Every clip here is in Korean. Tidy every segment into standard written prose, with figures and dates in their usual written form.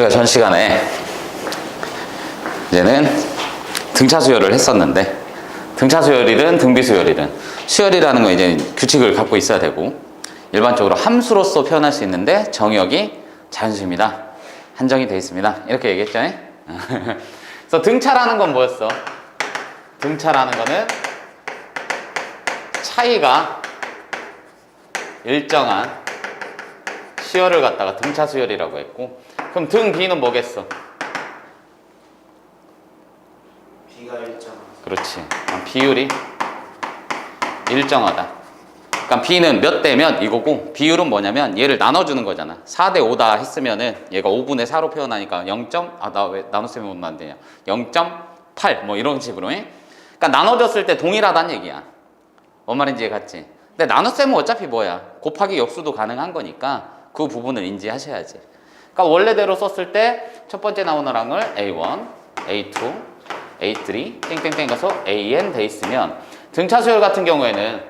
우리가 전 시간에 이제는 등차 수열을 했었는데, 등차 수열이든 등비 수열이든, 수열이라는 건 이제 규칙을 갖고 있어야 되고, 일반적으로 함수로서 표현할 수 있는데 정의역이 자연수입니다, 한정이 되어 있습니다, 이렇게 얘기했죠. 그래서 등차라는 건 뭐였어? 등차라는 거는 차이가 일정한 수열을 갖다가 등차 수열이라고 했고, 그럼 등 B는 뭐겠어? B가 일정하다. 그렇지. 비율이 일정하다. 그러니까 B는 몇 대 몇 이거고, 비율은 뭐냐면 얘를 나눠주는 거잖아. 4대 5다 했으면은 얘가 5분의 4로 표현하니까 0. 나 왜 나눗셈이 못 만드냐? 0.8 뭐 이런 식으로. 그러니까 나눠줬을 때 동일하다는 얘기야. 뭔 말인지 이해갔지? 근데 나눗셈은 어차피 뭐야? 곱하기 역수도 가능한 거니까 그 부분을 인지하셔야지. 그러니까 원래대로 썼을 때 첫 번째 나오는 항을 A1, A2, A3 땡땡땡 가서 AN 돼 있으면, 등차 수열 같은 경우에는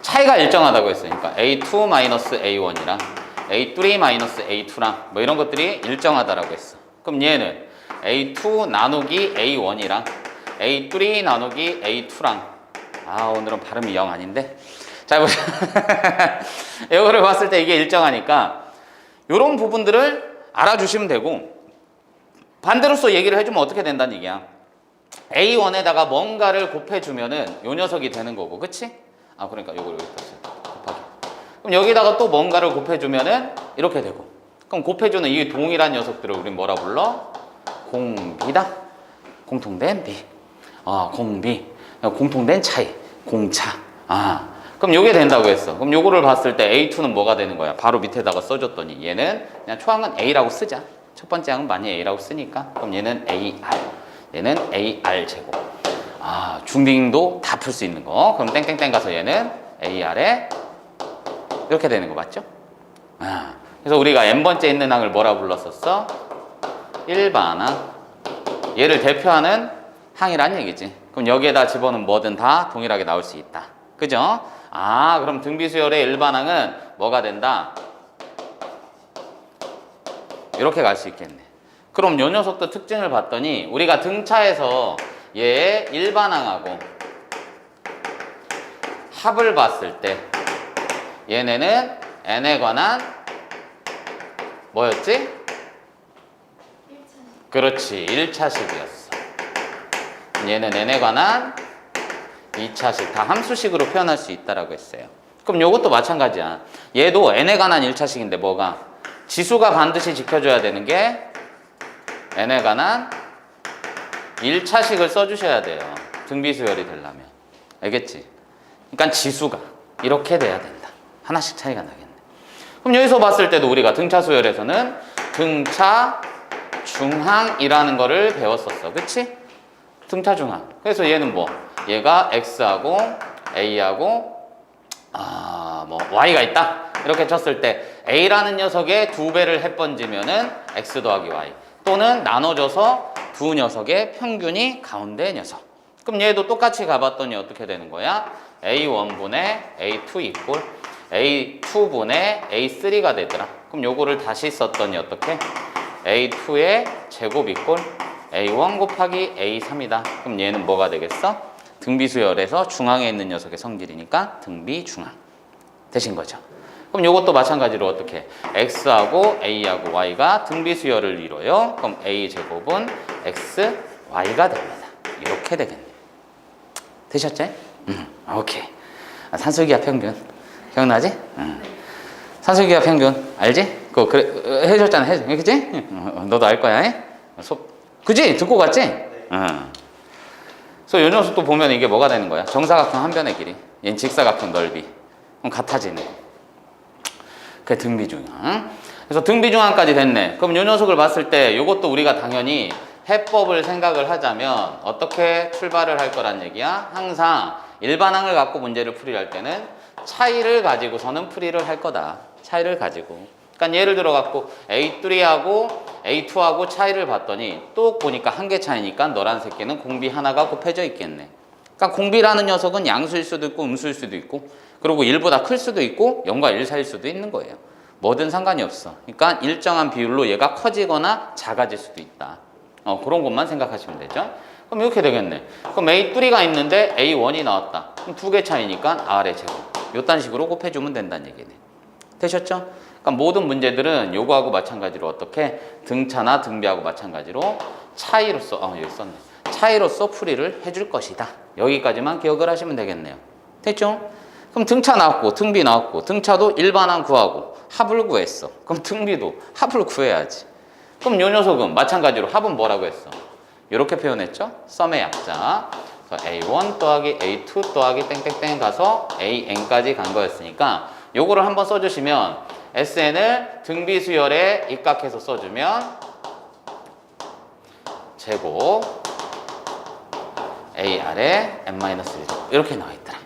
차이가 일정하다고 했어요. 그러니까 A2-A1이랑 A3-A2랑 뭐 이런 것들이 일정하다라고 했어. 그럼 얘는 A2 나누기 A1이랑 A3 나누기 A2랑, 오늘은 발음이 영 아닌데, 자 보자. 이거를 봤을 때 이게 일정하니까 이런 부분들을 알아주시면 되고, 반대로서 얘기를 해주면 어떻게 된다는 얘기야? A1에다가 뭔가를 곱해주면은 요 녀석이 되는 거고, 그치? 그러니까 요걸 여기 곱하기. 그럼 여기다가 또 뭔가를 곱해주면은 이렇게 되고, 그럼 곱해주는 이 동일한 녀석들을 우린 뭐라 불러? 공비다. 공통된 비. 공비. 공통된 차이. 공차. 그럼 요게 된다고 했어. 그럼 요거를 봤을 때 A2는 뭐가 되는 거야? 바로 밑에다가 써줬더니 얘는 그냥 초항은 A라고 쓰자. 첫 번째 항은 많이 A라고 쓰니까. 그럼 얘는 AR. 얘는 AR 제곱. 중딩도 다 풀 수 있는 거. 그럼 땡땡땡 가서 얘는 AR에 이렇게 되는 거 맞죠? 그래서 우리가 n번째 있는 항을 뭐라 불렀었어? 일반항. 얘를 대표하는 항이란 얘기지. 그럼 여기에다 집어넣으면 뭐든 다 동일하게 나올 수 있다. 그죠? 그럼 등비수열의 일반항은 뭐가 된다? 이렇게 갈 수 있겠네. 그럼 요 녀석도 특징을 봤더니 우리가 등차에서 얘의 일반항하고 합을 봤을 때 얘네는 n에 관한 뭐였지? 1차식. 그렇지, 1차식이었어. 얘는 n에 관한 2차식, 다 함수식으로 표현할 수 있다라고 했어요. 그럼 요것도 마찬가지야. 얘도 n에 관한 1차식인데 뭐가? 지수가 반드시 지켜줘야 되는 게 n에 관한 1차식을 써주셔야 돼요. 등비수열이 되려면. 알겠지? 그러니까 지수가 이렇게 돼야 된다. 하나씩 차이가 나겠네. 그럼 여기서 봤을 때도 우리가 등차 수열에서는 등차 중항이라는 거를 배웠었어. 그치? 등차 중항. 그래서 얘는 뭐? 얘가 X하고 A하고 Y가 있다. 이렇게 쳤을 때 A라는 녀석의 2배를 해번지면은 X 더하기 Y, 또는 나눠줘서 두 녀석의 평균이 가운데 녀석. 그럼 얘도 똑같이 가봤더니 어떻게 되는 거야? A1분의 A2 이꼴 A2분의 A3가 되더라. 그럼 요거를 다시 썼더니 어떻게? A2의 제곱 이꼴 A1 곱하기 A3이다. 그럼 얘는 뭐가 되겠어? 등비수열에서 중앙에 있는 녀석의 성질이니까 등비중앙 되신 거죠. 그럼 요것도 마찬가지로 어떻게? X하고 A하고 Y가 등비수열을 이뤄요. 그럼 A제곱은 X, Y가 됩니다. 이렇게 되겠네요. 되셨지? 오케이. 산술기하 평균 기억나지? 산술기하 평균 알지? 그거 그래, 해줬잖아. 그치? 너도 알 거야. 그지? 듣고 갔지? 그래서 요 녀석도 보면 이게 뭐가 되는 거야? 정사각형 한 변의 길이, 얘는 직사각형 넓이. 그럼 같아지네. 그게 등비중항. 그래서 등비중항까지 됐네. 그럼 요 녀석을 봤을 때 요것도 우리가 당연히 해법을 생각을 하자면 어떻게 출발을 할 거란 얘기야? 항상 일반항을 갖고 문제를 풀이를 할 때는 차이를 가지고서는 풀이를 할 거다. 차이를 가지고. 그러니까 예를 들어 갖고 A3하고 A2하고 차이를 봤더니 또 보니까 한 개 차이니까 너란 새끼는 공비 하나가 곱해져 있겠네. 그러니까 공비라는 녀석은 양수일 수도 있고 음수일 수도 있고, 그리고 1보다 클 수도 있고 0과 1 사이일 수도 있는 거예요. 뭐든 상관이 없어. 그러니까 일정한 비율로 얘가 커지거나 작아질 수도 있다. 그런 것만 생각하시면 되죠. 그럼 이렇게 되겠네. 그럼 A3가 있는데 A1이 나왔다. 그럼 두 개 차이니까 R의 제곱. 요딴 식으로 곱해주면 된다는 얘기네. 되셨죠? 그러니까 모든 문제들은 요거하고 마찬가지로 어떻게 등차나 등비하고 마찬가지로 차이로서 여기 썼네. 차이로서 풀이를 해줄 것이다. 여기까지만 기억을 하시면 되겠네요. 됐죠? 그럼 등차 나왔고 등비 나왔고 등차도 일반항 구하고 합을 구했어. 그럼 등비도 합을 구해야지. 그럼 요 녀석은 마찬가지로 합은 뭐라고 했어? 이렇게 표현했죠? 썸의 약자. 그래서 A1 더하기 A2 더하기 땡땡땡 가서 AN까지 간 거였으니까 요거를 한번 써주시면 SN을 등비 수열에 입각해서 써주면 제곱 AR에 N-1제곱 이렇게 나와 있더라.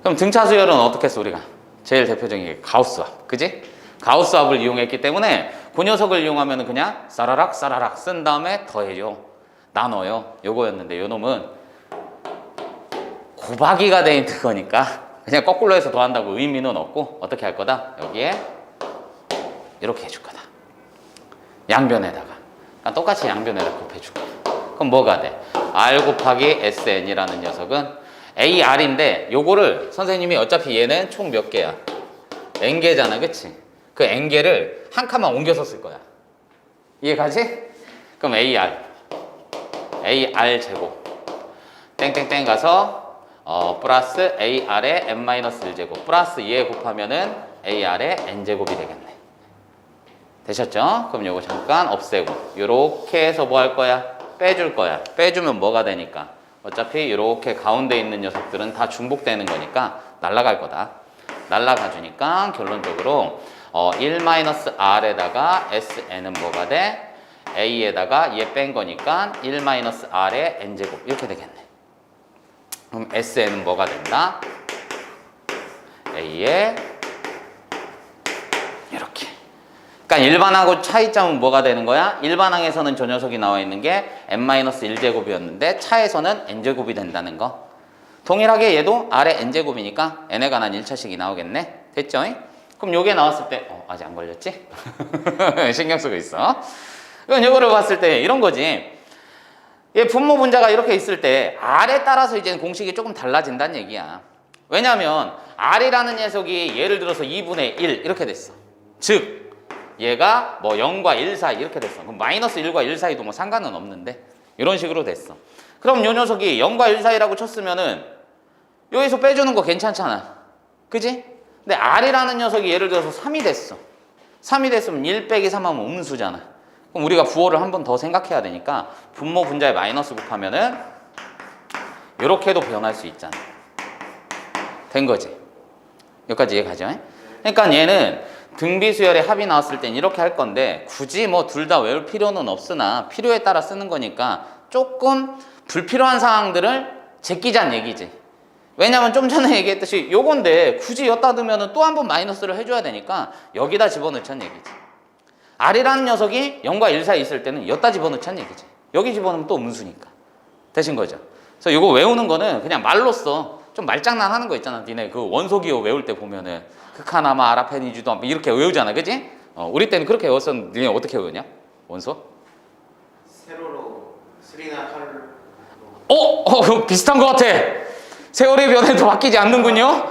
그럼 등차 수열은 어떻게 했어 우리가? 제일 대표적인 게 가우스합, 그지? 가우스합을 이용했기 때문에 그 녀석을 이용하면 그냥 싸라락 싸라락 쓴 다음에 더해줘, 나눠요, 요거였는데 요 놈은 곱하기가 돼 있는 거니까 그냥 거꾸로 해서 더한다고 의미는 없고 어떻게 할 거다? 여기에 이렇게 해줄 거다. 양변에다가. 그러니까 똑같이 양변에다 곱해줄 거야. 그럼 뭐가 돼? R 곱하기 SN이라는 녀석은 AR인데 요거를 선생님이 어차피 얘는 총 몇 개야? N개잖아, 그치? 그 N개를 한 칸만 옮겨서 쓸 거야. 이해가지? 그럼 AR 제곱 땡땡땡 가서 플러스 AR의 N-1제곱 플러스 얘 곱하면은 AR의 N제곱이 되겠네. 되셨죠? 그럼 요거 잠깐 없애고 요렇게 해서 뭐 할 거야? 빼줄 거야. 빼주면 뭐가 되니까 어차피 이렇게 가운데 있는 녀석들은 다 중복되는 거니까 날아갈 거다. 날아가 주니까 결론적으로 1-R에다가 SN은 뭐가 돼? A에다가 얘 뺀 거니까 1-R의 N제곱 이렇게 되겠네. 그럼 SN은 뭐가 된다? A에 이렇게. 그러니까 일반항하고 차이점은 뭐가 되는 거야? 일반항에서는 저 녀석이 나와 있는 게 n-1제곱이었는데 차에서는 n제곱이 된다는 거. 동일하게 얘도 R의 n제곱이니까 n에 관한 1차식이 나오겠네. 됐죠? 그럼 요게 나왔을 때 아직 안 걸렸지? 신경 쓰고 있어. 그럼 요거를 봤을 때 이런 거지. 얘 분모 분자가 이렇게 있을 때 R에 따라서 이제 공식이 조금 달라진다는 얘기야. 왜냐면 R이라는 녀석이 예를 들어서 2분의 1 이렇게 됐어. 즉 얘가 뭐 0과 1 사이 이렇게 됐어. 그럼 마이너스 1과 1 사이도 뭐 상관은 없는데 이런 식으로 됐어. 그럼 요 녀석이 0과 1 사이라고 쳤으면은 여기서 빼주는 거 괜찮잖아, 그지? 근데 R이라는 녀석이 예를 들어서 3이 됐어. 3이 됐으면 1 빼기 3 하면 음수잖아. 그럼 우리가 부호를 한 번 더 생각해야 되니까 분모 분자에 마이너스 곱하면은 이렇게도 변할 수 있잖아. 된 거지? 여기까지 이해가죠? 그러니까 얘는 등비수열의 합이 나왔을 땐 이렇게 할 건데 굳이 뭐 둘 다 외울 필요는 없으나 필요에 따라 쓰는 거니까 조금 불필요한 상황들을 제끼자는 얘기지. 왜냐면 좀 전에 얘기했듯이 요건데 굳이 여기다 두면 또 한 번 마이너스를 해줘야 되니까 여기다 집어넣자는 얘기지. R이라는 녀석이 0과 1 사이 있을 때는 여기다 집어넣자는 얘기지. 여기 집어넣으면 또 음수니까. 되신 거죠? 그래서 이거 외우는 거는 그냥 말로써 좀 말장난 하는 거 있잖아. 니네 그 원소기호 외울 때 보면은 극하나마 아라페니주도 이렇게 외우잖아, 그지? 우리 때는 그렇게 외웠었는데 니네 어떻게 외우냐? 원소? 세로로 3나 8로 비슷한 거 같아. 세월의 변해도 바뀌지 않는군요.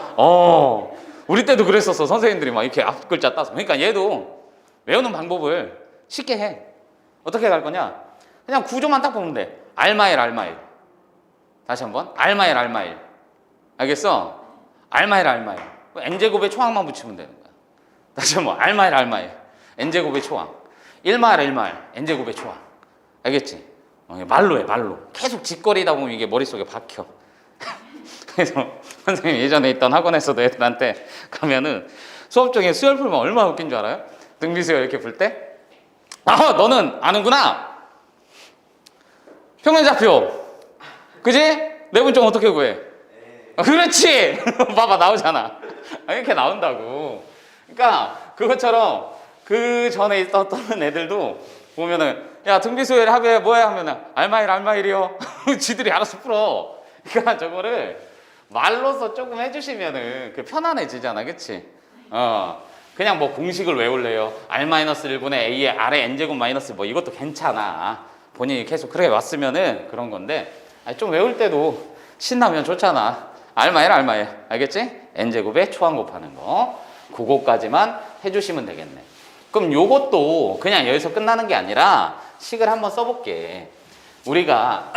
우리 때도 그랬었어. 선생님들이 막 이렇게 앞 글자 따서. 그러니까 얘도 외우는 방법을 쉽게 해. 어떻게 갈 거냐? 그냥 구조만 딱 보면 돼. 알마일 알마일. 다시 한번 알마일 알마일. 알겠어? 알마일 알마일. n제곱에 초항만 붙이면 되는 거야. 다시 한번 알마일 알마일. n제곱에 초항. 1마일 1마일. n제곱에 초항. 알겠지? 말로 해, 말로. 계속 짓거리다 보면 이게 머릿속에 박혀. 그래서 선생님 예전에 있던 학원에서도 애들한테 가면은 수업 중에 수열 풀면 얼마나 웃긴 줄 알아요? 등비수열 이렇게 풀 때 너는 아는구나. 평면좌표, 그지? 내분점 어떻게 구해? 그렇지. 봐봐, 나오잖아. 이렇게 나온다고. 그러니까 그것처럼 그 전에 있었던 애들도 보면은 야 등비수열 합의 뭐야 하면은 알마일 알마일이요. 지들이 알아서 풀어. 그러니까 저거를 말로서 조금 해주시면은 그 편안해지잖아, 그치? 그냥 뭐 공식을 외울래요. R-1분의 A의 R의 N제곱 마이너스 뭐 이것도 괜찮아. 본인이 계속 그래 왔으면은 그런 건데 아니, 좀 외울 때도 신나면 좋잖아. R-R 알겠지? N제곱에 초항 곱하는 거 그거까지만 해주시면 되겠네. 그럼 요것도 그냥 여기서 끝나는 게 아니라 식을 한번 써볼게. 우리가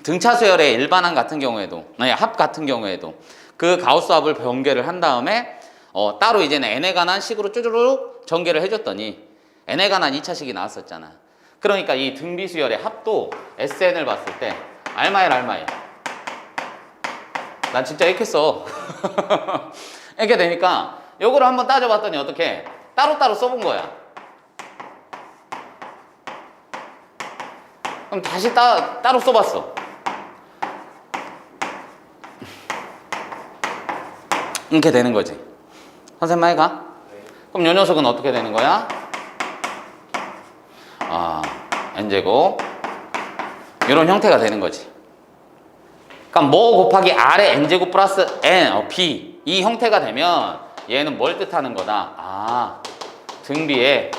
등차 수열의 일반항 같은 경우에도 아니 합 같은 경우에도 그 가우스 합을 변개를 한 다음에 따로 이제는 n에 관한 식으로 쭈쭈룩 전개를 해줬더니 n에 관한 2차식이 나왔었잖아. 그러니까 이 등비 수열의 합도 SN을 봤을 때 알마일 난 진짜 이렇게 써. 이렇게 되니까 요거를 한번 따져봤더니 어떻게 따로따로 써본 거야. 그럼 다시 따로 써봤어. 이렇게 되는 거지. 선생님 가? 그럼 요 녀석은 어떻게 되는 거야? n제곱 이런 형태가 되는 거지. 그러니까 뭐 곱하기 r의 n제곱 플러스 n, b 이 형태가 되면 얘는 뭘 뜻하는 거다? 등비의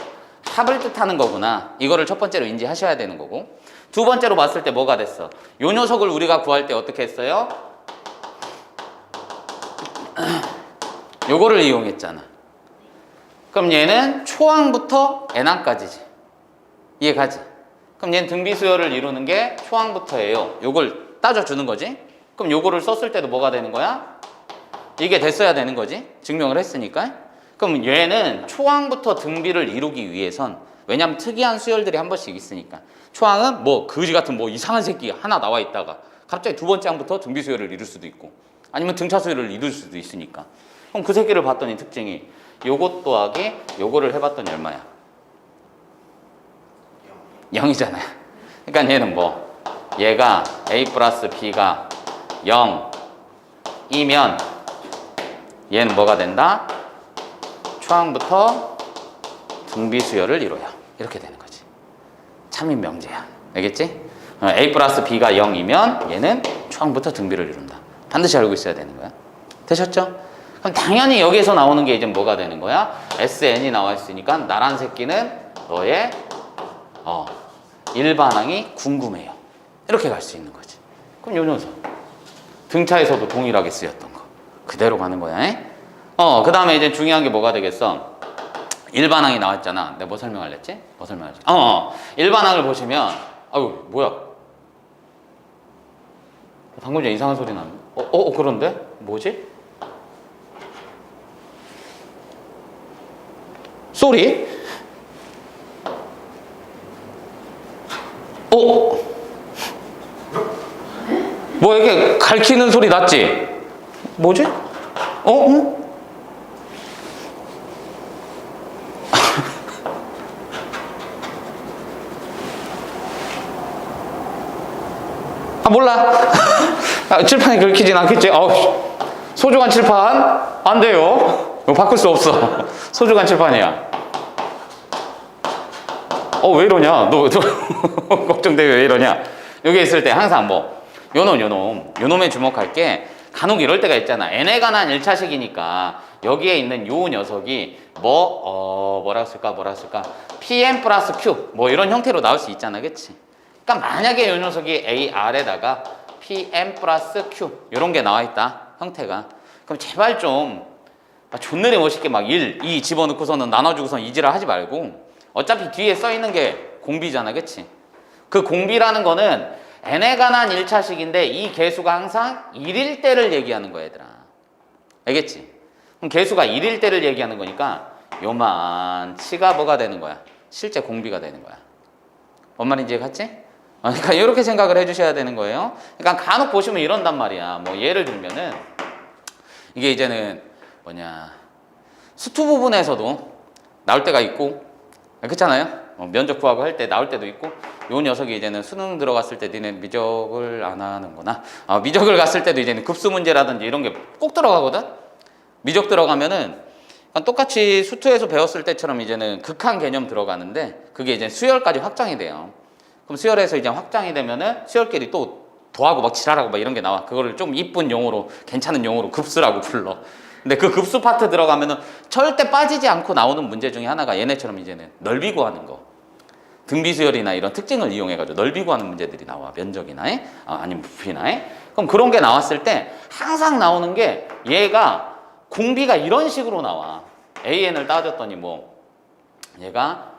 합을 뜻하는 거구나. 이거를 첫 번째로 인지하셔야 되는 거고, 두 번째로 봤을 때 뭐가 됐어? 요 녀석을 우리가 구할 때 어떻게 했어요? 요거를 이용했잖아. 그럼 얘는 초항부터 n항까지지. 이해가지? 그럼 얘는 등비 수열을 이루는 게 초항부터예요. 요걸 따져주는 거지. 그럼 요거를 썼을 때도 뭐가 되는 거야? 이게 됐어야 되는 거지. 증명을 했으니까. 그럼 얘는 초항부터 등비를 이루기 위해선, 왜냐면 특이한 수열들이 한 번씩 있으니까. 초항은 뭐 거지 같은 뭐 이상한 새끼 하나 나와 있다가 갑자기 두 번째 항부터 등비 수열을 이룰 수도 있고, 아니면 등차 수열을 이룰 수도 있으니까. 그럼 그 새끼를 봤더니 특징이 요것 더하기 요거를 해봤더니 얼마야? 0이잖아요. 그러니까 얘는 뭐 얘가 A 플러스 B가 0이면 얘는 뭐가 된다? 초항부터 등비 수열을 이뤄요. 이렇게 되는 거지. 참인 명제야. 알겠지? A 플러스 B가 0이면 얘는 초항부터 등비를 이룬다. 반드시 알고 있어야 되는 거야. 되셨죠? 그럼 당연히 여기에서 나오는 게 이제 뭐가 되는 거야? SN이 나와 있으니까 나란 새끼는 너의 일반항이 궁금해요. 이렇게 갈 수 있는 거지. 그럼 요 녀석 등차에서도 동일하게 쓰였던 거 그대로 가는 거야. 그 다음에 이제 중요한 게 뭐가 되겠어? 일반항이 나왔잖아. 내가 뭐 설명할랬지? 뭐 설명할지? 일반항을 보시면 아유 뭐야? 방금 전에 이상한 소리 나는데? 그런데? 뭐지? 소리? 뭐 이렇게 갈키는 소리 났지? 뭐지? 몰라. 칠판이 긁히진 않겠지? 소중한 칠판? 안 돼요. 이거 바꿀 수 없어. 소중한 칠판이야. 왜 이러냐? 너 걱정돼. 왜 이러냐? 여기 있을 때 항상 뭐 요놈에 주목할 게 간혹 이럴 때가 있잖아. n에 관한 1차식이니까 여기에 있는 요 녀석이 뭐라 쓸까 pm 플러스 q 뭐 이런 형태로 나올 수 있잖아. 그치? 그러니까 만약에 요 녀석이 AR에다가 pm 플러스 q 이런 게 나와 있다. 형태가. 그럼 제발 좀 존느리 멋있게 막 1, 2 집어넣고서는 나눠주고선 이지랄 하지 말고, 어차피 뒤에 써 있는 게 공비잖아. 그치? 그 공비라는 거는 n에 관한 1차식인데 이 개수가 항상 1일 때를 얘기하는 거야, 얘들아. 알겠지? 그럼 개수가 1일 때를 얘기하는 거니까 요만치가 뭐가 되는 거야? 실제 공비가 되는 거야. 뭔 말인지 이해갔지? 그러니까 이렇게 생각을 해주셔야 되는 거예요. 그러니까 간혹 보시면 이런단 말이야. 뭐 예를 들면은 이게 이제는 수투 부분에서도 나올 때가 있고, 그렇잖아요. 면적 구하고 할 때 나올 때도 있고, 요 녀석이 이제는 수능 들어갔을 때 니네 미적을 안 하는구나. 미적을 갔을 때도 이제는 급수 문제라든지 이런 게 꼭 들어가거든. 미적 들어가면은 똑같이 수투에서 배웠을 때처럼 이제는 극한 개념 들어가는데 그게 이제 수열까지 확장이 돼요. 그럼 수열에서 이제 확장이 되면은 수열끼리 또 더하고 막 지랄하고 막 이런 게 나와. 그거를 좀 이쁜 용어로, 괜찮은 용어로 급수라고 불러. 근데 그 급수 파트 들어가면은 절대 빠지지 않고 나오는 문제 중에 하나가 얘네처럼 이제는 넓이 구하는 거. 등비수열이나 이런 특징을 이용해가지고 넓이 구하는 문제들이 나와. 면적이나 아니면 부피나. 그럼 그런 게 나왔을 때 항상 나오는 게 얘가 공비가 이런 식으로 나와. AN을 따졌더니 뭐 얘가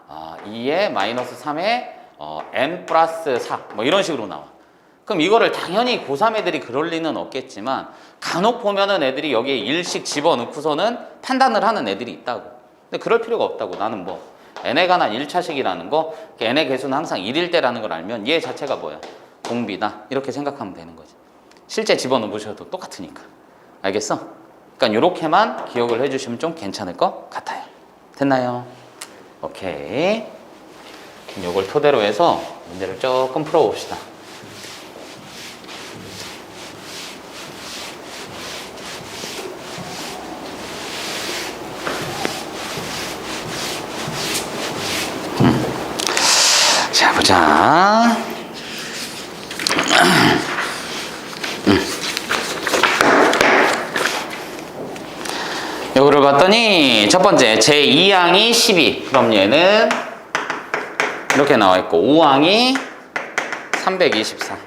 2에 마이너스 3에 n 플러스 4 뭐 이런 식으로 나와. 그럼 이거를 당연히 고3 애들이 그럴 리는 없겠지만 간혹 보면은 애들이 여기에 일씩 집어넣고서는 판단을 하는 애들이 있다고. 근데 그럴 필요가 없다고. 나는 뭐 n에 관한 1차식이라는 거, n의 개수는 항상 1일 때라는 걸 알면 얘 자체가 뭐야? 공비다. 이렇게 생각하면 되는 거지. 실제 집어넣으셔도 똑같으니까. 알겠어? 그러니까 이렇게만 기억을 해주시면 좀 괜찮을 것 같아요. 됐나요? 오케이. 그럼 이걸 토대로 해서 문제를 조금 풀어봅시다. 자, 보자. 요거를 봤더니 첫 번째 제2항이 12. 그럼 얘는 이렇게 나와 있고 5항이 324.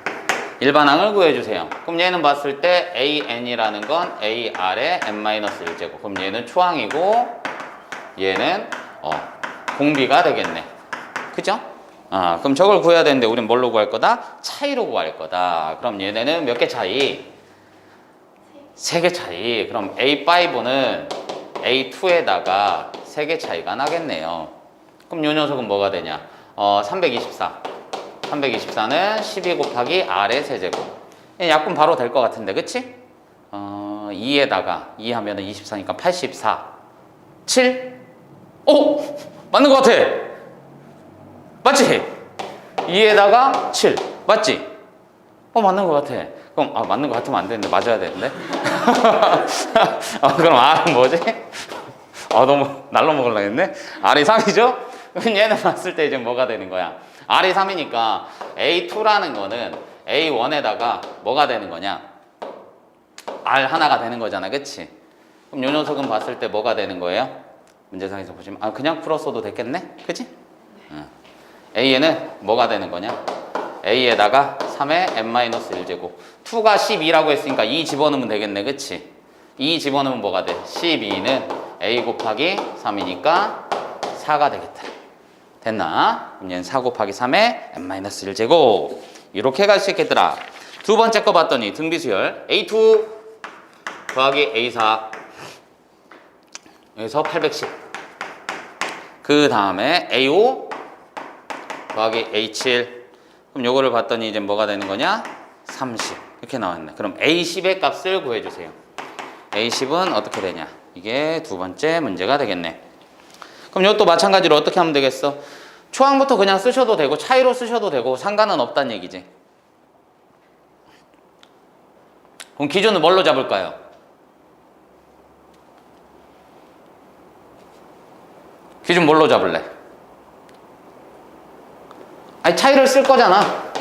일반항을 구해주세요. 그럼 얘는 봤을 때 AN이라는 건 AR의 n-1제곱. 그럼 얘는 초항이고 얘는 공비가 되겠네. 그죠? 그럼 저걸 구해야 되는데 우린 뭘로 구할 거다? 차이로 구할 거다. 그럼 얘네는 몇 개 차이? 3개 차이. 그럼 A5는 A2에다가 3개 차이가 나겠네요. 그럼 요 녀석은 뭐가 되냐? 324. 324는 12 곱하기 R의 세제곱. 약분 바로 될 것 같은데, 그치? 2에다가 2 하면은 24니까 84. 7? 오! 맞는 것 같아! 맞지? 2에다가 7. 맞지? 맞는 것 같아. 그럼, 맞는 것 같으면 안 되는데, 맞아야 되는데? 그럼 R은 뭐지? 너무 날로 먹으려고 했네? R이 3이죠? 그럼 얘는 봤을 때 이제 뭐가 되는 거야? R이 3이니까 A2라는 거는 A1에다가 뭐가 되는 거냐? R 하나가 되는 거잖아, 그치? 그럼 요 녀석은 봤을 때 뭐가 되는 거예요? 문제상에서 보시면, 그냥 풀었어도 됐겠네? 그치? A에는 뭐가 되는 거냐? A에다가 3의 n-1제곱. 2가 12라고 했으니까 2 집어넣으면 되겠네, 그치? 2 집어넣으면 뭐가 돼? 12는 A 곱하기 3이니까 4가 되겠다. 됐나? 그럼 얘는 4 곱하기 3의 n-1제곱. 이렇게 갈 수 있겠더라. 두 번째 거 봤더니 등비수열 A2 더하기 A4 여기서 810. 그 다음에 A5 더하기 A7. 그럼 요거를 봤더니 이제 뭐가 되는 거냐? 30. 이렇게 나왔네. 그럼 A10의 값을 구해주세요. A10은 어떻게 되냐? 이게 두 번째 문제가 되겠네. 그럼 이것도 마찬가지로 어떻게 하면 되겠어? 초항부터 그냥 쓰셔도 되고 차이로 쓰셔도 되고 상관은 없다는 얘기지. 그럼 기준을 뭘로 잡을까요? 기준 뭘로 잡을래? 차이를 쓸 거잖아.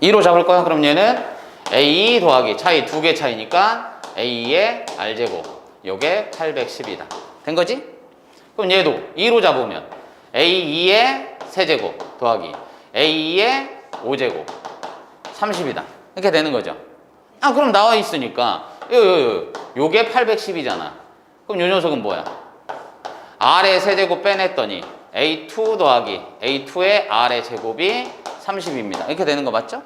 2로 잡을 거야. 그럼 얘는 A2 더하기 차이 2개 차이니까 A2의 R제곱. 요게 810이다. 된 거지? 그럼 얘도 2로 잡으면 A2의 세제곱 더하기 A2의 5제곱 30이다. 이렇게 되는 거죠. 그럼 나와 있으니까 요게 810이잖아. 그럼 요 녀석은 뭐야? R의 세제곱 빼냈더니 A2 더하기 A2의 R의 제곱이 30입니다. 이렇게 되는 거 맞죠?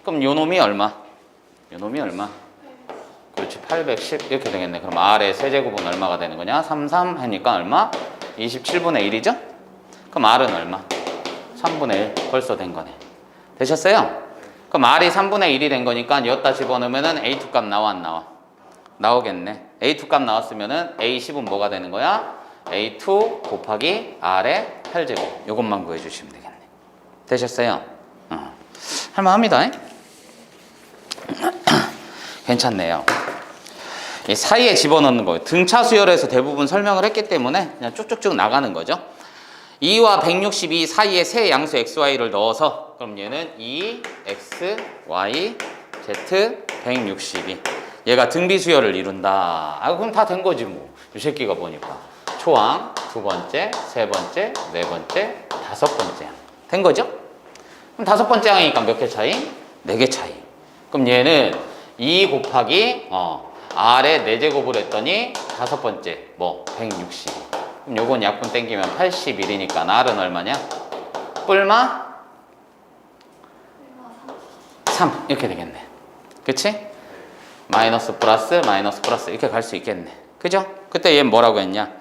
그럼 요 놈이 얼마? 요 놈이 얼마? 그렇지, 810 이렇게 되겠네. 그럼 R의 세제곱은 얼마가 되는 거냐? 33 하니까 얼마? 27분의 1이죠? 그럼 R은 얼마? 3분의 1 벌써 된 거네. 되셨어요? 그럼 R이 3분의 1이 된 거니까 여기다 집어넣으면은 A2 값 나와 안 나와? 나오겠네. A2 값 나왔으면은 A10은 뭐가 되는 거야? A2 곱하기 R의 8제곱. 요것만 구해주시면 되겠네. 되셨어요? 할만합니다. 괜찮네요. 이 사이에 집어넣는 거예요. 등차 수열에서 대부분 설명을 했기 때문에 그냥 쭉쭉쭉 나가는 거죠. 2와 162 사이에 세 양수 xy를 넣어서 그럼 얘는 2, x, y, z, 162. 얘가 등비 수열을 이룬다. 아, 그럼 다 된 거지 뭐. 이 새끼가 보니까 초항 두 번째, 세 번째, 네 번째, 다섯 번째 항. 된 거죠? 그럼 다섯 번째 항이니까 몇 개 차이? 네 개 차이. 그럼 얘는 2 곱하기 R에 4제곱을 했더니 다섯 번째 뭐 160. 그럼 요건 약분 땡기면 81이니까 R은 얼마냐? 뿔마 3 이렇게 되겠네. 그치? 마이너스 플러스 이렇게 갈 수 있겠네. 그죠? 그때 얘 뭐라고 했냐?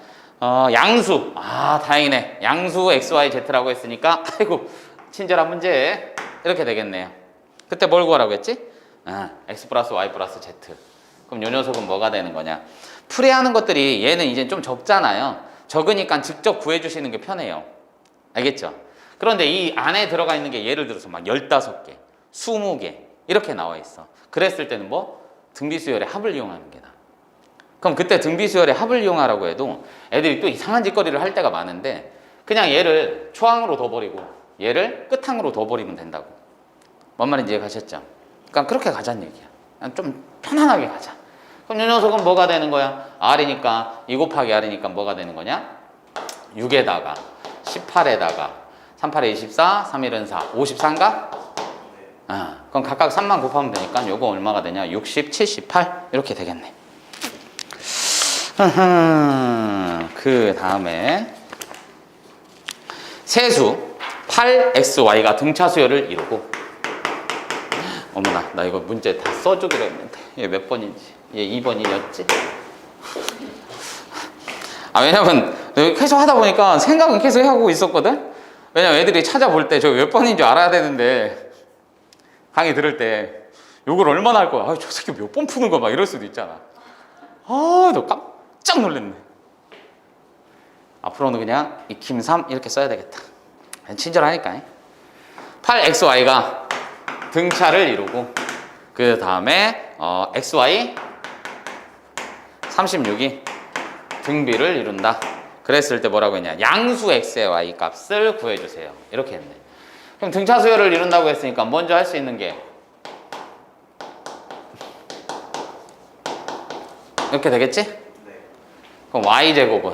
양수. 아, 다행이네. 양수 XYZ라고 했으니까 아이고 친절한 문제 이렇게 되겠네요. 그때 뭘 구하라고 했지? X 플러스 Y 플러스 Z. 그럼 요 녀석은 뭐가 되는 거냐? 풀이하는 것들이 얘는 이제 좀 적잖아요. 적으니까 직접 구해주시는 게 편해요. 알겠죠? 그런데 이 안에 들어가 있는 게 예를 들어서 막 15개, 20개 이렇게 나와 있어. 그랬을 때는 뭐? 등비수열의 합을 이용하는 게 나아. 그럼 그때 등비수열의 합을 이용하라고 해도 애들이 또 이상한 짓거리를 할 때가 많은데 그냥 얘를 초항으로 둬버리고 얘를 끝항으로 둬버리면 된다고. 뭔 말인지 이해가셨죠? 그러니까 그렇게 가자는 얘기야. 그냥 좀 편안하게 가자. 그럼 이 녀석은 뭐가 되는 거야? R이니까 2 곱하기 R이니까 뭐가 되는 거냐? 6에다가 18에다가 38에 24, 3일은 4, 54인가? 그럼 각각 3만 곱하면 되니까 요거 얼마가 되냐? 60, 78 이렇게 되겠네. 그 다음에 세수 8xy가 등차수열을 이루고 어머나 나 이거 문제 다 써주기로 했는데 얘 몇 번인지 얘 2번이었지? 왜냐면 계속 하다 보니까 생각은 계속 하고 있었거든? 왜냐면 애들이 찾아볼 때 저 몇 번인 줄 알아야 되는데 강의 들을 때 요걸 얼마나 할 거야? 저 새끼 몇 번 푸는 거야? 막 이럴 수도 있잖아. 너 깜짝 놀랐네. 앞으로는 그냥 익힘 3 이렇게 써야 되겠다. 친절하니까. 8xy가 등차를 이루고 그 다음에 xy 36이 등비를 이룬다. 그랬을 때 뭐라고 했냐? 양수 x의 y 값을 구해주세요. 이렇게 했네. 그럼 등차 수열을 이룬다고 했으니까 먼저 할 수 있는 게 이렇게 되겠지? 네. 그럼 y제곱은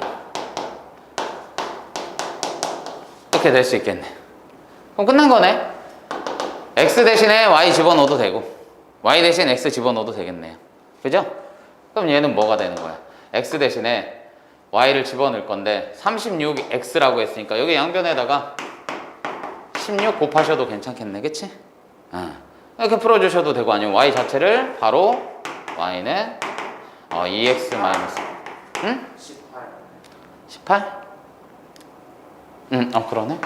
이렇게 될 수 있겠네. 그럼 끝난 거네. x 대신에 y 집어넣어도 되고 y 대신 x 집어넣어도 되겠네요. 그죠? 그럼 얘는 뭐가 되는 거야? x 대신에 y를 집어넣을 건데 36x라고 했으니까 여기 양변에다가 16 곱하셔도 괜찮겠네. 그치? 이렇게 풀어주셔도 되고 아니면 y 자체를 바로 y는 2x 마이너스 18. 18? 그러네.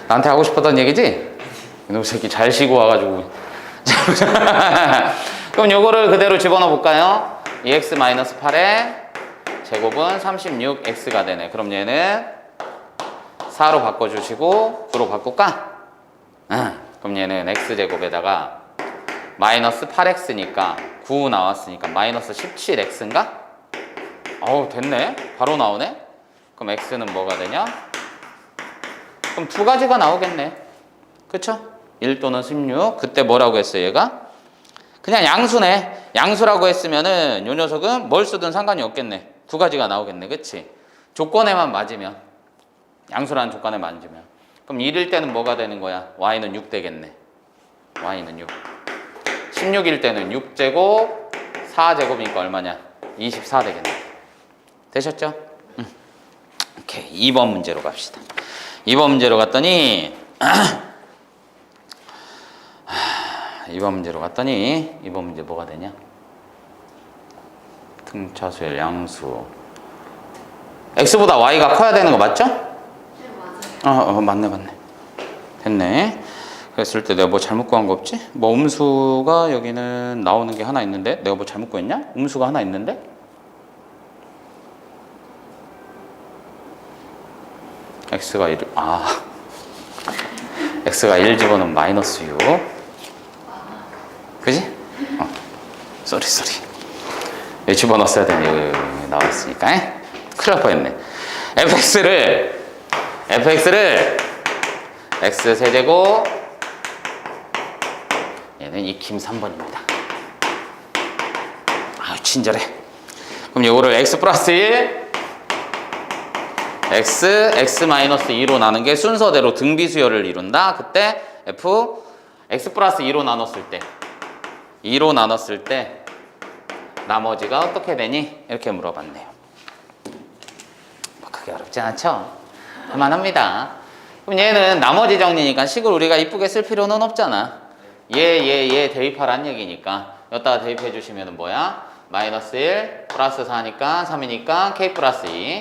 나한테 하고 싶었던 얘기지? 이놈 새끼 잘 쉬고 와가지고. 그럼 요거를 그대로 집어넣어 볼까요? 2x-8의 제곱은 36x가 되네. 그럼 얘는 4로 바꿔주시고 9로 바꿀까? 그럼 얘는 x제곱에다가 마이너스 8x니까 9 나왔으니까 마이너스 17x인가? 됐네. 바로 나오네. 그럼 x는 뭐가 되냐? 그럼 두 가지가 나오겠네. 그쵸? 1 또는 16. 그때 뭐라고 했어요 얘가? 그냥 양수네. 양수라고 했으면은 요 녀석은 뭘 쓰든 상관이 없겠네. 두 가지가 나오겠네. 그치? 조건에만 맞으면. 양수라는 조건에 맞으면. 그럼 1일 때는 뭐가 되는 거야? y는 6 되겠네. y는 6. 16일 때는 6제곱 4제곱이니까 얼마냐? 24 되겠네. 되셨죠? 오케이. 2번 문제로 갑시다. 2번 문제로 갔더니 2번 문제 뭐가 되냐? 등차수열 양수 x보다 y가 커야 되는 거 맞죠? 네, 맞아요. 맞네. 됐네. 그랬을 때 내가 뭐 잘못 구한 거 없지? 뭐 음수가 여기는 나오는 게 하나 있는데 내가 뭐 잘못 구했냐? 음수가 하나 있는데? x가 1 x가 1 집어넣으면 마이너스 6 그지? 쏘리 여기 집어넣었어야 되네. 여기 나왔으니까 큰일 날 뻔했네. fx를 x 세제곱 얘는 익힘 3번입니다. 아, 친절해. 그럼 요거를 x 플러스 1 x 마이너스 2로 나눈 게 순서대로 등비수열을 이룬다. 그때 f x 플러스 2로 나눴을 때 나머지가 어떻게 되니? 이렇게 물어봤네요. 뭐 크게 어렵지 않죠? 할만합니다. 그럼 얘는 나머지 정리니까 식을 우리가 이쁘게 쓸 필요는 없잖아. 얘 대입하란 얘기니까 여기다가 대입해 주시면 뭐야? 마이너스 1 플러스 4니까 3이니까 k 플러스 2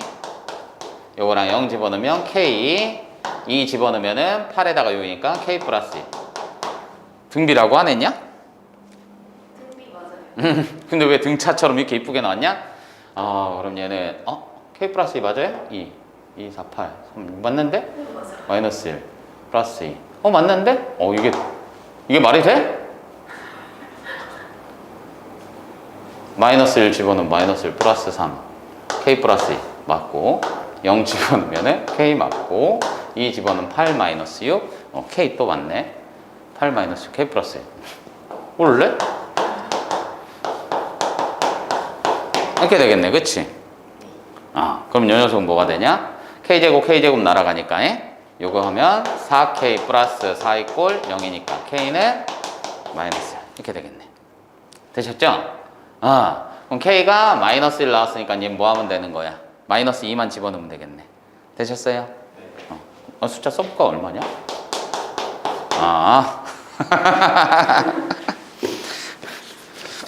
요거랑 0 집어넣으면 k 2 집어넣으면은 8에다가 6이니까 k 플러스 2 등비라고 안 했냐? 등비 맞아요. 근데 왜 등차처럼 이렇게 이쁘게 나왔냐? 그럼 얘는 k 플러스 2 맞아요? 2 4, 8 3 맞는데? 네, 맞아요. 마이너스 1 플러스 2 맞는데? 이게 말이 돼? 마이너스 1 집어넣으면 마이너스 1 플러스 3 k 플러스 2 맞고 0 집어넣으면 k 맞고 2 집어넣으면 8 마이너스 6 k 또 맞네 8 마이너스 6 k 플러스 1 올래? 이렇게 되겠네 그치? 그럼 요 녀석은 뭐가 되냐? k제곱 날아가니까 요거 하면 4k 플러스 4 이꼴 0이니까 k는 마이너스 1 이렇게 되겠네. 되셨죠? 그럼 k가 마이너스 1 나왔으니까 얘 뭐 하면 되는 거야? 마이너스 2만 집어넣으면 되겠네. 되셨어요? 숫자 써볼까? 얼마냐?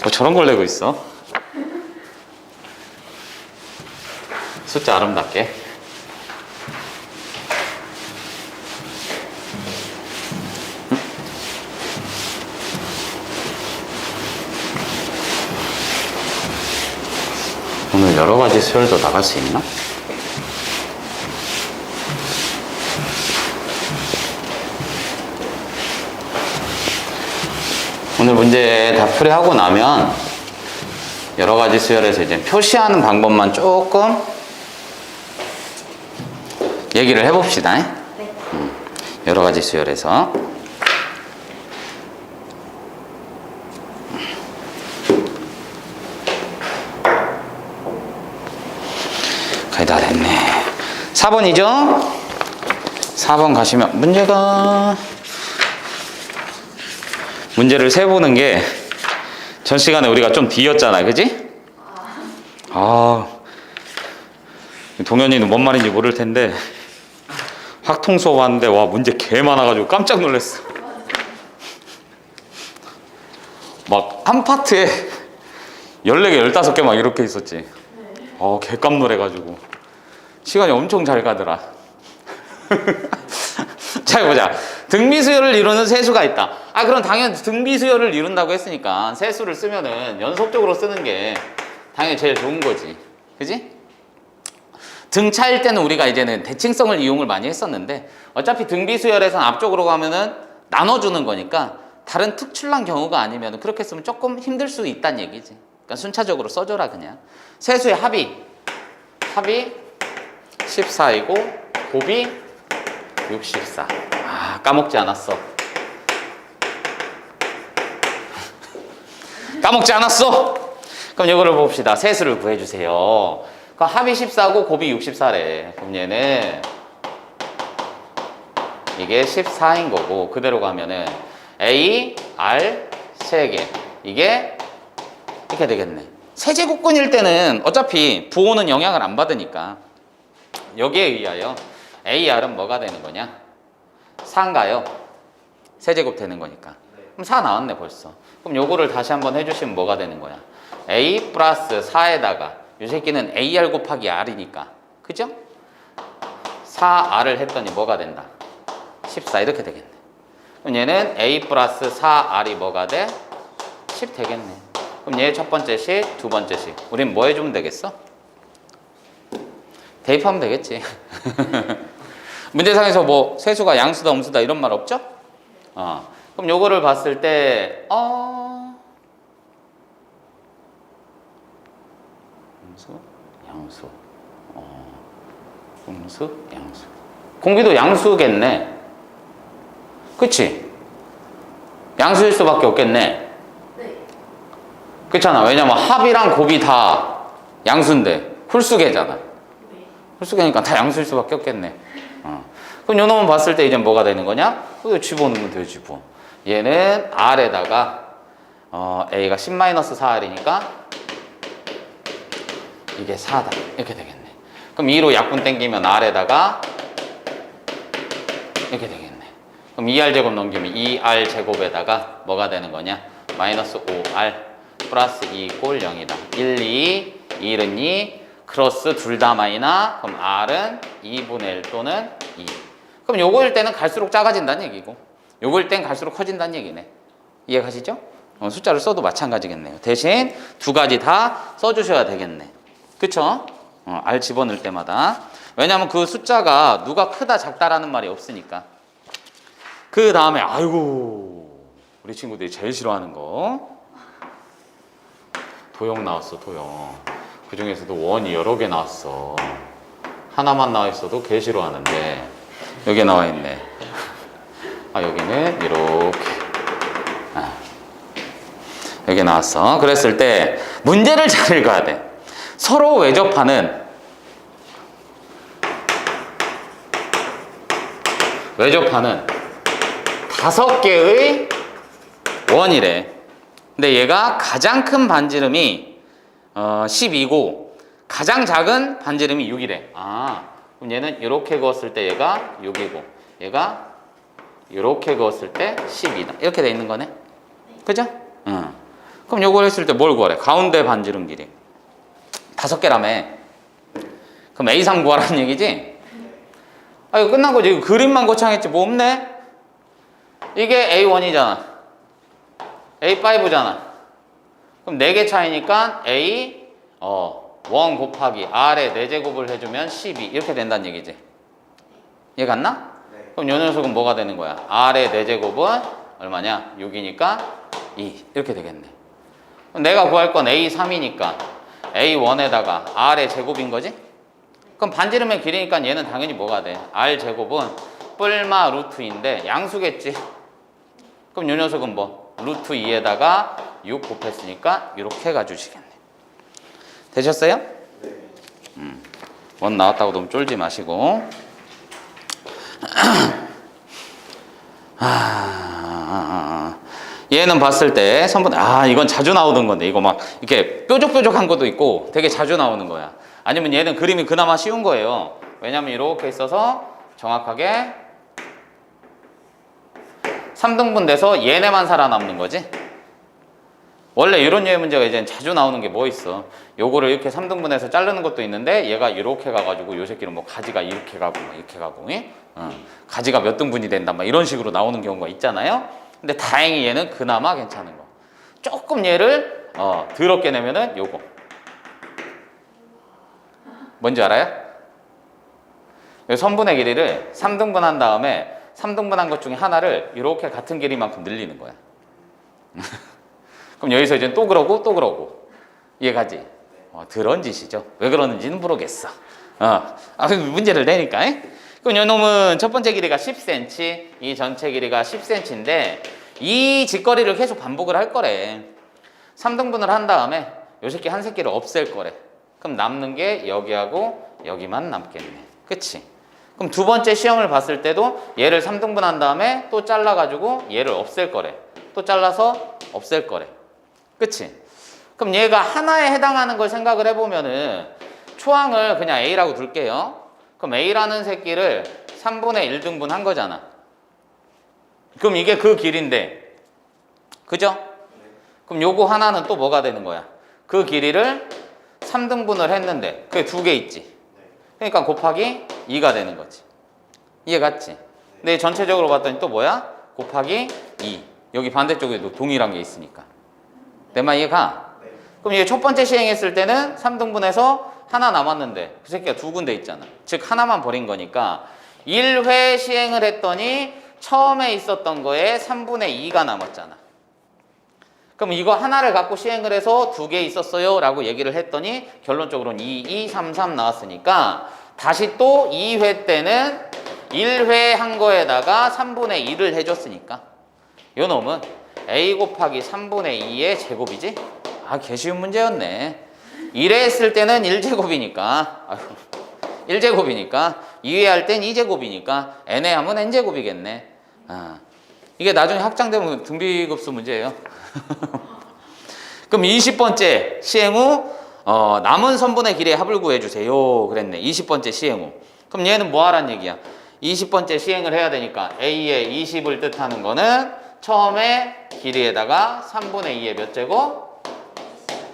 뭐 저런 걸 내고 있어? 숫자 아름답게. 오늘 여러 가지 수열도 나갈 수 있나? 오늘 문제 다 풀이하고 나면 여러 가지 수열에서 이제 표시하는 방법만 조금 얘기를 해봅시다. 네. 여러 가지 수열에서. 거의 다 됐네. 4번이죠? 4번 가시면 문제를 세보는 게 전 시간에 우리가 좀 뒤였잖아, 그지? 동현이는 뭔 말인지 모를 텐데 확통 수업 하는데 와 문제 개 많아가지고 깜짝 놀랐어. 막 한 파트에 14개, 15개 막 이렇게 있었지. 개 깜놀해가지고 시간이 엄청 잘 가더라. 자, 보자. 등비수열을 이루는 세수가 있다. 그럼 당연히 등비수열을 이룬다고 했으니까 세수를 쓰면은 연속적으로 쓰는 게 당연히 제일 좋은 거지. 그지? 등차일 때는 우리가 이제는 대칭성을 이용을 많이 했었는데 어차피 등비수열에서는 앞쪽으로 가면은 나눠주는 거니까 다른 특출난 경우가 아니면 그렇게 쓰면 조금 힘들 수 있다는 얘기지. 그러니까 순차적으로 써줘라 그냥. 세수의 합이 14이고 곱이 64. 까먹지 않았어. 까먹지 않았어. 그럼 이거를 봅시다. 세수를 구해주세요. 그럼 합이 14고 곱이 64래. 그럼 얘는 이게 14인 거고 그대로 가면은 A, R 3개 이게 이렇게 되겠네. 세제곱근일 때는 어차피 부호는 영향을 안 받으니까 여기에 의하여 AR은 뭐가 되는 거냐? 4인가요? 세제곱 되는 거니까. 그럼 4 나왔네 벌써. 그럼 요거를 다시 한번 해주시면 뭐가 되는 거야? A 플러스 4에다가 이 새끼는 AR 곱하기 R이니까 그죠? 4R을 했더니 뭐가 된다? 14 이렇게 되겠네. 그럼 얘는 A 플러스 4R이 뭐가 돼? 10 되겠네. 그럼 얘 첫 번째 식, 두 번째 식 우린 뭐 해주면 되겠어? 대입하면 되겠지. 문제상에서 뭐 세수가 양수다 음수다 이런 말 없죠? 그럼 요거를 봤을 때 음수, 양수, 음수, 양수. 공비도 양수겠네. 그치? 양수일 수밖에 없겠네. 네. 그렇잖아. 왜냐면 합이랑 곱이 다 양수인데 홀수계잖아. 네. 홀수계니까 다 양수일 수밖에 없겠네. 그럼 요 놈은 봤을 때 이제 뭐가 되는 거냐? 그거 집어넣으면 되지 뭐. 얘는 R에다가 A가 10-4R이니까 이게 4다. 이렇게 되겠네. 그럼 2로 약분 땡기면 R에다가 이렇게 되겠네. 그럼 2R 제곱 넘기면 2R 제곱에다가 뭐가 되는 거냐? 마이너스 5R 플러스 2 꼴 0이다. 1, 2, 1은 2, 크로스 둘 다 마이너. 그럼 R은 2분의 1 또는 2. 그럼 요거일 때는 갈수록 작아진다는 얘기고, 요거일 땐 갈수록 커진다는 얘기네. 이해가시죠? 숫자를 써도 마찬가지겠네요. 대신 두 가지 다 써주셔야 되겠네. 그쵸? R 집어넣을 때마다. 왜냐면 그 숫자가 누가 크다 작다라는 말이 없으니까. 그 다음에 아이고 우리 친구들이 제일 싫어하는 거 도형 나왔어. 도형. 그 중에서도 원이 여러 개 나왔어. 하나만 나와 있어도 개 싫어하는데 여기 나와 있네. 여기는 이렇게 여기 나왔어. 그랬을 때 문제를 잘 읽어야 돼. 서로 외접하는 다섯 개의 원이래. 근데 얘가 가장 큰 반지름이 12고 가장 작은 반지름이 6이래. 그럼 얘는 이렇게 그었을 때 얘가 6이고 얘가 이렇게 그었을 때 12다. 이렇게 돼 있는 거네. 그죠? 그럼 요걸 했을 때 뭘 구하래? 가운데 반지름 길이 5개라며. 그럼 A3 구하라는 얘기지? 이거 끝난 거지. 이거 그림만 거창했지 뭐 없네? 이게 A1이잖아. A5잖아. 그럼 4개 차이니까 A 1 곱하기 R에 4제곱을 해주면 12 이렇게 된다는 얘기지. 이해 갔나? 네. 그럼 요 녀석은 뭐가 되는 거야? R의 4제곱은 얼마냐? 6이니까 2 이렇게 되겠네. 그럼 내가 구할 건 A3이니까 A1에다가 R의 제곱인 거지? 그럼 반지름의 길이니까 얘는 당연히 뭐가 돼? R 제곱은 뿔마 루트인데 양수겠지? 그럼 요 녀석은 뭐? 루트 2에다가 6 곱했으니까 이렇게 가주시겠네. 되셨어요? 네. 원 나왔다고 너무 쫄지 마시고. 얘는 봤을 때 선분 이건 자주 나오던 건데 이거 막 이렇게 뾰족뾰족한 것도 있고 되게 자주 나오는 거야. 아니면 얘는 그림이 그나마 쉬운 거예요. 왜냐면 이렇게 있어서 정확하게 3등분 돼서 얘네만 살아남는 거지. 원래 이런 류의 문제가 이제 자주 나오는 게 뭐 있어? 요거를 이렇게 3등분해서 자르는 것도 있는데 얘가 이렇게 가가지고 요 새끼는 뭐 가지가 이렇게 가고 막 이렇게 가고 가지가 몇 등분이 된다 막 이런 식으로 나오는 경우가 있잖아요. 근데 다행히 얘는 그나마 괜찮은 거. 조금 얘를 더럽게 내면은 요거 뭔지 알아요? 요 선분의 길이를 3등분한 다음에 3등분한 것 중에 하나를 이렇게 같은 길이만큼 늘리는 거야. 그럼 여기서 이제 또 그러고 또 그러고 이해가지? 더러운 짓이죠. 왜 그러는지는 모르겠어. 문제를 내니까. 그럼 요 놈은 첫 번째 길이가 10cm, 이 전체 길이가 10cm인데 이 짓거리를 계속 반복을 할 거래. 3등분을 한 다음에 요 새끼 한 새끼를 없앨 거래. 그럼 남는 게 여기하고 여기만 남겠네. 그치? 그럼 두 번째 시험을 봤을 때도 얘를 3등분한 다음에 또 잘라가지고 얘를 없앨 거래. 또 잘라서 없앨 거래. 그치? 그럼 얘가 하나에 해당하는 걸 생각을 해보면은 초항을 그냥 A라고 둘게요. 그럼 A라는 새끼를 3분의 1등분 한 거잖아. 그럼 이게 그 길인데 그죠? 그럼 요거 하나는 또 뭐가 되는 거야? 그 길이를 3등분을 했는데 그게 2개 있지. 그러니까 곱하기 2가 되는 거지. 이해 갔지? 근데 전체적으로 봤더니 또 뭐야? 곱하기 2. 여기 반대쪽에도 동일한 게 있으니까. 내 말 이해가? 그럼 이게 첫 번째 시행했을 때는 3등분해서 하나 남았는데 그 새끼가 두 군데 있잖아. 즉 하나만 버린 거니까 1회 시행을 했더니 처음에 있었던 거에 3분의 2가 남았잖아. 그럼 이거 하나를 갖고 시행을 해서 2개 있었어요 라고 얘기를 했더니 결론적으로는 2, 2, 3, 3 나왔으니까 다시 또 2회 때는 1회 한 거에다가 3분의 1을 해줬으니까 요 놈은 a 곱하기 3분의 2의 제곱이지? 아, 개 쉬운 문제였네. 1회 했을 때는 1제곱이니까 1제곱이니까 2회 할 땐 2제곱이니까 n에 하면 n제곱이겠네. 아, 이게 나중에 확장되면 등비급수 문제예요. 그럼 20번째 시행 후 남은 선분의 길이의 합을 구해주세요 그랬네. 20번째 시행 후. 그럼 얘는 뭐 하란 얘기야? 20번째 시행을 해야 되니까 a의 20을 뜻하는 거는 처음에 길이에다가 3분의 2의 몇 제곱?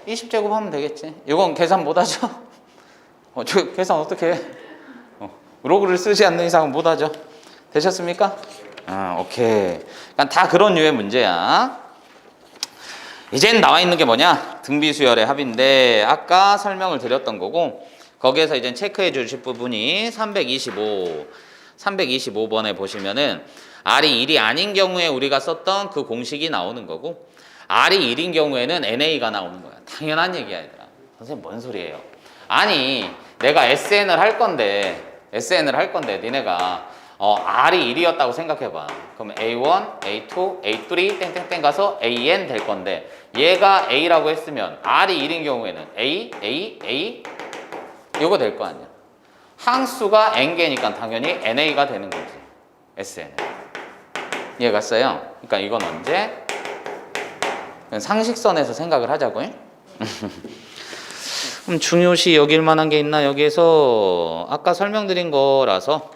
20제곱 하면 되겠지. 이건 계산 못하죠? 저 계산 어떻게 해? 로그를 쓰지 않는 이상은 못하죠. 되셨습니까? 아, 오케이. 그러니까 다 그런 류의 문제야. 이젠 나와 있는 게 뭐냐? 등비수열의 합인데 아까 설명을 드렸던 거고 거기에서 이제 체크해 주실 부분이 325번에 보시면은 R이 1이 아닌 경우에 우리가 썼던 그 공식이 나오는 거고 R이 1인 경우에는 NA가 나오는 거야. 당연한 얘기야 얘들아. 선생님 뭔 소리예요? 아니 내가 SN을 할 건데 니네가 R이 1이었다고 생각해봐. 그럼 A1, A2, A3 땡땡땡 가서 AN 될 건데 얘가 A라고 했으면 R이 1인 경우에는 A 이거 될 거 아니야. 항수가 N개니까 당연히 NA가 되는 거지. SN. 이해갔어요? 그러니까 이건 언제? 상식선에서 생각을 하자고요. 그럼 중요시 여길 만한 게 있나? 여기에서 아까 설명드린 거라서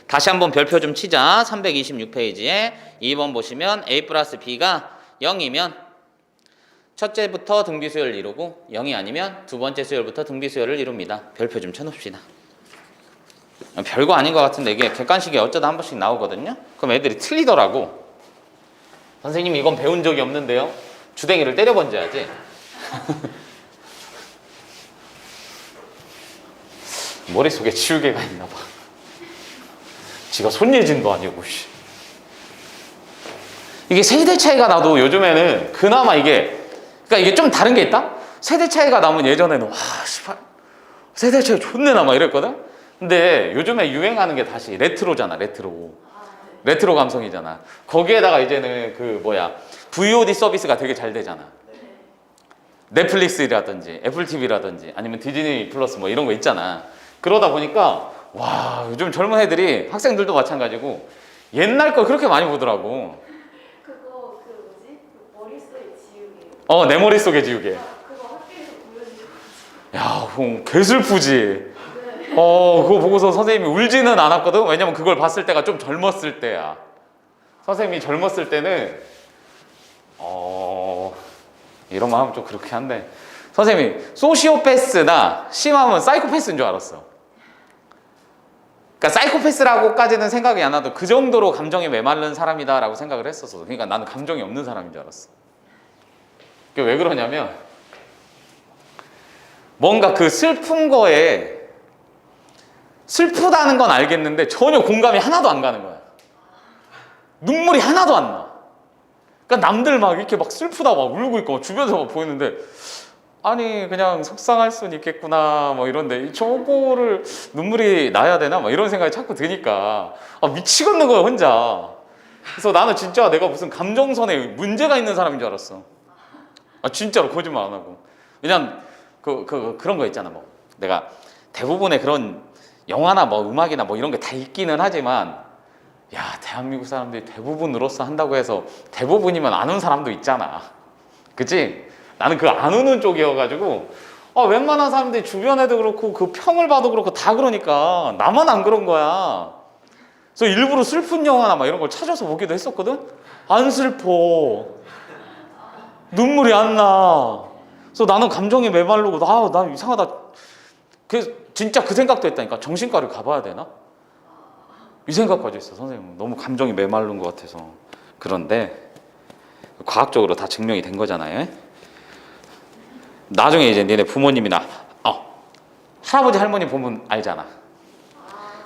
다시 한번 별표 좀 치자. 326페이지에 2번 보시면 A 플러스 B가 0이면 첫째부터 등비수열을 이루고 0이 아니면 두 번째 수열부터 등비수열을 이룹니다. 별표 좀 쳐놓읍시다. 별거 아닌 것 같은데 이게 객관식이 어쩌다 한 번씩 나오거든요. 그럼 애들이 틀리더라고. 선생님 이건 배운 적이 없는데요. 주댕이를 때려 번져야지. 머릿속에 치우개가 있나 봐. 지가 손예진도 아니고. 이게 세대 차이가 나도 요즘에는 그나마 그러니까 이게 좀 다른 게 있다? 세대 차이가 나면 예전에는 와 씨발 세대 차이 좋네 나 막 이랬거든? 근데 요즘에 유행하는 게 다시 레트로잖아. 레트로 감성이잖아. 거기에다가 이제는 VOD 서비스가 되게 잘 되잖아. 넷플릭스라든지 애플 TV라든지 아니면 디즈니 플러스 뭐 이런 거 있잖아. 그러다 보니까 와 요즘 젊은 애들이 학생들도 마찬가지고 옛날 거 그렇게 많이 보더라고. 그거 뭐지? 그 머릿속에 지우개. 내 머릿속에 지우개. 그거 학교에서 보여주셨어요. 야, 개 슬프지. 그거 보고서 선생님이 울지는 않았거든. 왜냐면 그걸 봤을 때가 좀 젊었을 때야. 선생님이 젊었을 때는 이런 말 하면 좀 그렇게 한데 선생님이 소시오패스나 심하면 사이코패스인 줄 알았어. 그러니까 사이코패스라고까지는 생각이 안 나도 그 정도로 감정에 메마른 사람이다라고 생각을 했었어. 그러니까 나는 감정이 없는 사람인 줄 알았어. 그게 왜 그러냐면 뭔가 그 슬픈 거에 슬프다는 건 알겠는데 전혀 공감이 하나도 안 가는 거야. 눈물이 하나도 안 나. 그러니까 남들 막 이렇게 막 슬프다 막 울고 있고 주변에서 막 보이는데 아니 그냥 속상할 수는 있겠구나 뭐 이런데 저거를 눈물이 나야 되나 막 이런 생각이 자꾸 드니까 미치겠는 거야 혼자. 그래서 나는 진짜 내가 무슨 감정선에 문제가 있는 사람인 줄 알았어. 진짜로 거짓말 안 하고. 왜냐면 그런 거 있잖아. 뭐 내가 대부분의 그런 영화나 뭐 음악이나 뭐 이런 게 다 있기는 하지만 야 대한민국 사람들이 대부분으로서 한다고 해서 대부분이면 안 운 사람도 있잖아. 그치? 나는 그 안 우는 쪽이어가지고 웬만한 사람들이 주변에도 그렇고 그 평을 봐도 그렇고 다 그러니까 나만 안 그런 거야. 그래서 일부러 슬픈 영화나 막 이런 걸 찾아서 보기도 했었거든. 안 슬퍼. 눈물이 안 나. 그래서 나는 감정이 메마르고 나 이상하다. 진짜 그 생각도 했다니까. 정신과를 가봐야 되나? 이 생각까지 했어. 선생님 너무 감정이 메마른 것 같아서. 그런데 과학적으로 다 증명이 된 거잖아요. 나중에 이제 니네 부모님이나 할아버지 할머니 보면 알잖아.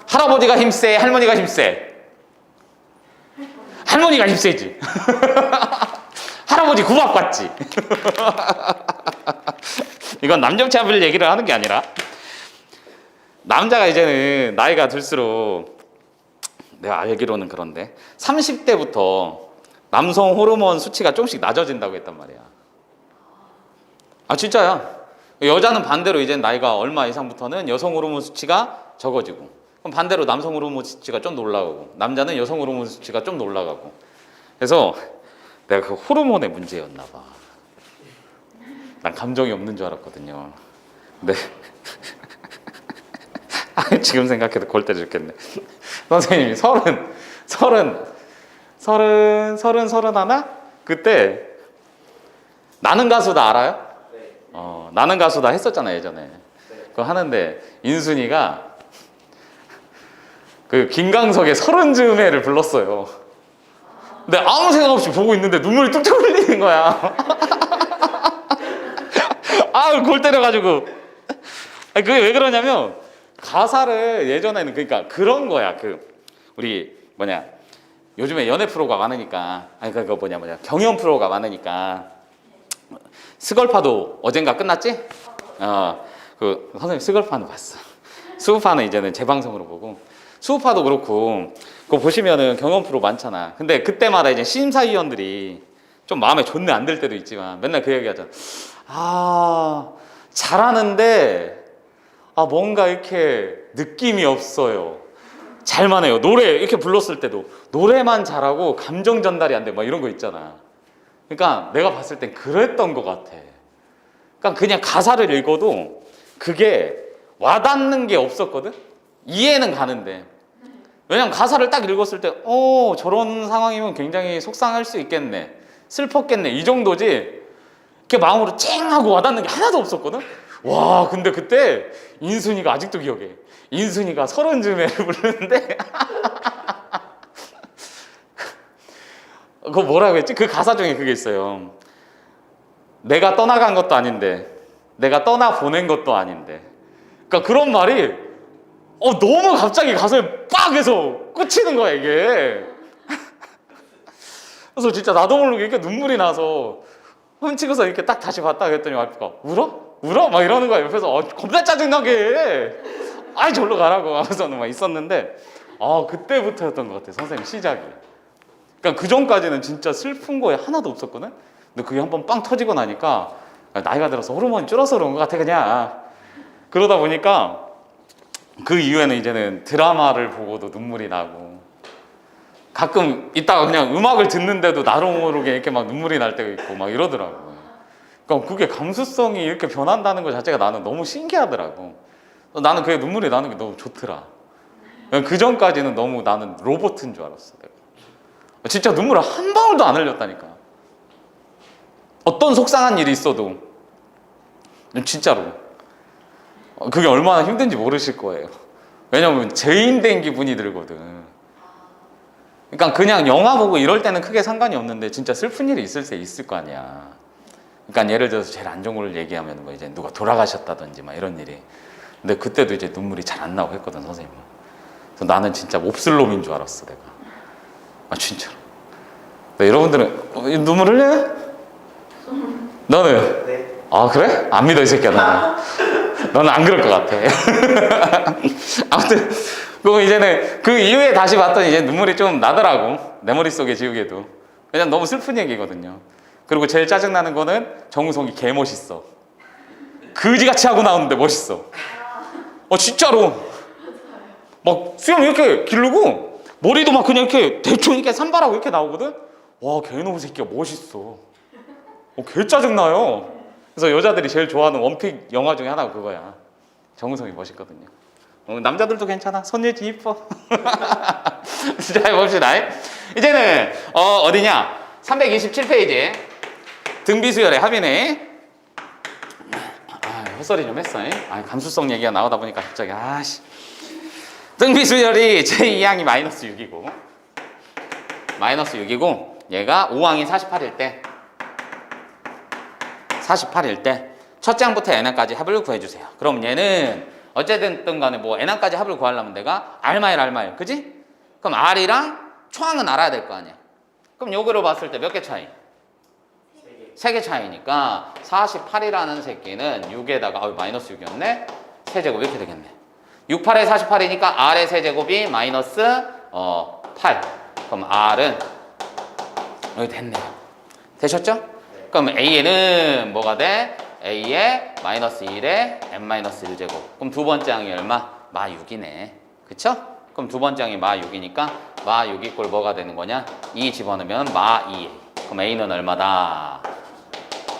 할아버지가 힘세, 할머니가 힘세. 할머니가 힘세지. 할아버지 구박 받지. 이건 남녀차별 얘기를 하는 게 아니라 남자가 이제는 나이가 들수록 내가 알기로는 그런데 30대부터 남성 호르몬 수치가 조금씩 낮아진다고 했단 말이야. 아 진짜야. 여자는 반대로 이제 나이가 얼마 이상부터는 여성 호르몬 수치가 적어지고, 그럼 반대로 남성 호르몬 수치가 좀 올라가고, 남자는 여성 호르몬 수치가 좀 올라가고. 그래서 내가 그 호르몬의 문제였나 봐. 난 감정이 없는 줄 알았거든요. 근데 지금 생각해도 골 때려 죽겠네. 선생님이 서른 하나? 그때 나는 가수다 알아요? 네. 나는 가수다 했었잖아 예전에. 네. 그거 하는데 인순이가 그 김광석의 서른 즈음에를 불렀어요. 근데 아무 생각 없이 보고 있는데 눈물이 뚝뚝 흘리는 거야. 아, 골 때려가지고. 아니, 그게 왜 그러냐면 가사를 예전에는 그러니까 그런 거야. 우리 요즘에 연애 프로가 많으니까, 아니 그거 경연 프로가 많으니까. 스걸파도 어젠가 끝났지? 그 선생님 스걸파는 봤어. 수우파는 이제는 재방송으로 보고, 수우파도 그렇고 그거 보시면은 경연 프로 많잖아. 근데 그때마다 이제 심사위원들이 좀 마음에 좋네 안 들 때도 있지만 맨날 그 얘기 하잖아. 잘하는데 뭔가 이렇게 느낌이 없어요. 잘만 해요. 노래 이렇게 불렀을 때도 노래만 잘하고 감정 전달이 안 돼. 막 이런 거 있잖아. 그러니까 내가 봤을 땐 그랬던 것 같아. 그러니까 그냥 가사를 읽어도 그게 와닿는 게 없었거든? 이해는 가는데. 왜냐면 가사를 딱 읽었을 때, 저런 상황이면 굉장히 속상할 수 있겠네. 슬펐겠네. 이 정도지. 이렇게 마음으로 쨍하고 와닿는 게 하나도 없었거든? 와, 근데 그때 인순이가 아직도 기억해. 인순이가 서른 즈음에를 부르는데, 그거 뭐라고 했지? 그 가사 중에 그게 있어요. 내가 떠나간 것도 아닌데, 내가 떠나 보낸 것도 아닌데. 그러니까 그런 말이 너무 갑자기 가슴에 빡 해서 꽂히는 거야 이게. 그래서 진짜 나도 모르게 이렇게 눈물이 나서 훔치고서 이렇게 딱 다시 봤다 그랬더니 와이프가 울어? 막 이러는 거야 옆에서. 겁나 짜증나게 아이 절로 가라고 하고서는 막 있었는데, 그때부터였던 것 같아 선생님 시작이. 그러니까 그 전까지는 진짜 슬픈 거에 하나도 없었거든. 근데 그게 한번 빵 터지고 나니까 나이가 들어서 호르몬이 줄어서 그런 것 같아 그냥. 그러다 보니까 그 이후에는 이제는 드라마를 보고도 눈물이 나고, 가끔 이따가 그냥 음악을 듣는데도 나로 모르게 이렇게 막 눈물이 날 때가 있고 막 이러더라고. 그러니까 그게 감수성이 이렇게 변한다는 것 자체가 나는 너무 신기하더라고. 나는 그게 눈물이 나는 게 너무 좋더라. 그 전까지는 너무 나는 로봇인 줄 알았어 내가. 진짜 눈물을 한 방울도 안 흘렸다니까. 어떤 속상한 일이 있어도 진짜로 그게 얼마나 힘든지 모르실 거예요. 왜냐면 죄인된 기분이 들거든. 그러니까 그냥 영화 보고 이럴 때는 크게 상관이 없는데 진짜 슬픈 일이 있을 때 있을 거 아니야. 그러니까 예를 들어서 제일 안 좋은 걸 얘기하면 뭐 이제 누가 돌아가셨다든지 막 이런 일이. 근데 그때도 이제 눈물이 잘 안 나고 했거든 선생님은. 그래서 나는 진짜 몹쓸 놈인 줄 알았어 내가. 진짜로. 여러분들은 눈물 흘려요? 너는? 네. 그래? 안 믿어 이 새끼야 너는 안 그럴 것 같아. 아무튼 그 이제는 그 이후에 다시 봤더니 이제 눈물이 좀 나더라고 내 머릿속에 지우개도. 왜냐면 너무 슬픈 얘기거든요. 그리고 제일 짜증나는 거는 정우성이 개 멋있어. 그지같이 하고 나오는데 멋있어. 진짜로 막 수염 이렇게 기르고 머리도 막 그냥 이렇게 대충 이렇게 산발하고 이렇게 나오거든. 와, 개놈의 새끼가 멋있어. 개 짜증나요. 그래서 여자들이 제일 좋아하는 원픽 영화 중에 하나가 그거야. 정우성이 멋있거든요. 남자들도 괜찮아. 손예지 이뻐. 자, 해봅시다. 이제는 어디냐? 327페이지 등비수열의 합의네. 헛소리 좀 했어. 감수성 얘기가 나오다 보니까 갑자기 등비수열이 제2항이 마이너스 6이고 얘가 5항이 48일 때 첫째 항부터 n항까지 합을 구해주세요. 그럼 얘는 어쨌든 간에 뭐 n항까지 합을 구하려면 내가 R-R, 그지? 그럼 R이랑 초항은 알아야 될 거 아니야. 그럼 요거로 봤을 때 몇 개 차이? 3개 차이니까 48이라는 새끼는 6에다가 마이너스 6이었네? 세제곱 이렇게 되겠네. 6, 8에 48이니까 R의 세제곱이 마이너스 8. 그럼 R은 여기 됐네요. 되셨죠? 그럼 A에는 뭐가 돼? A에 마이너스 1에 n-1제곱. 그럼 두 번째 항이 얼마? 마 6이네. 그쵸? 그럼 두 번째 항이 마 6이니까 마 6 이꼴 뭐가 되는 거냐? 2 집어넣으면 마 2. 그럼 A는 얼마다?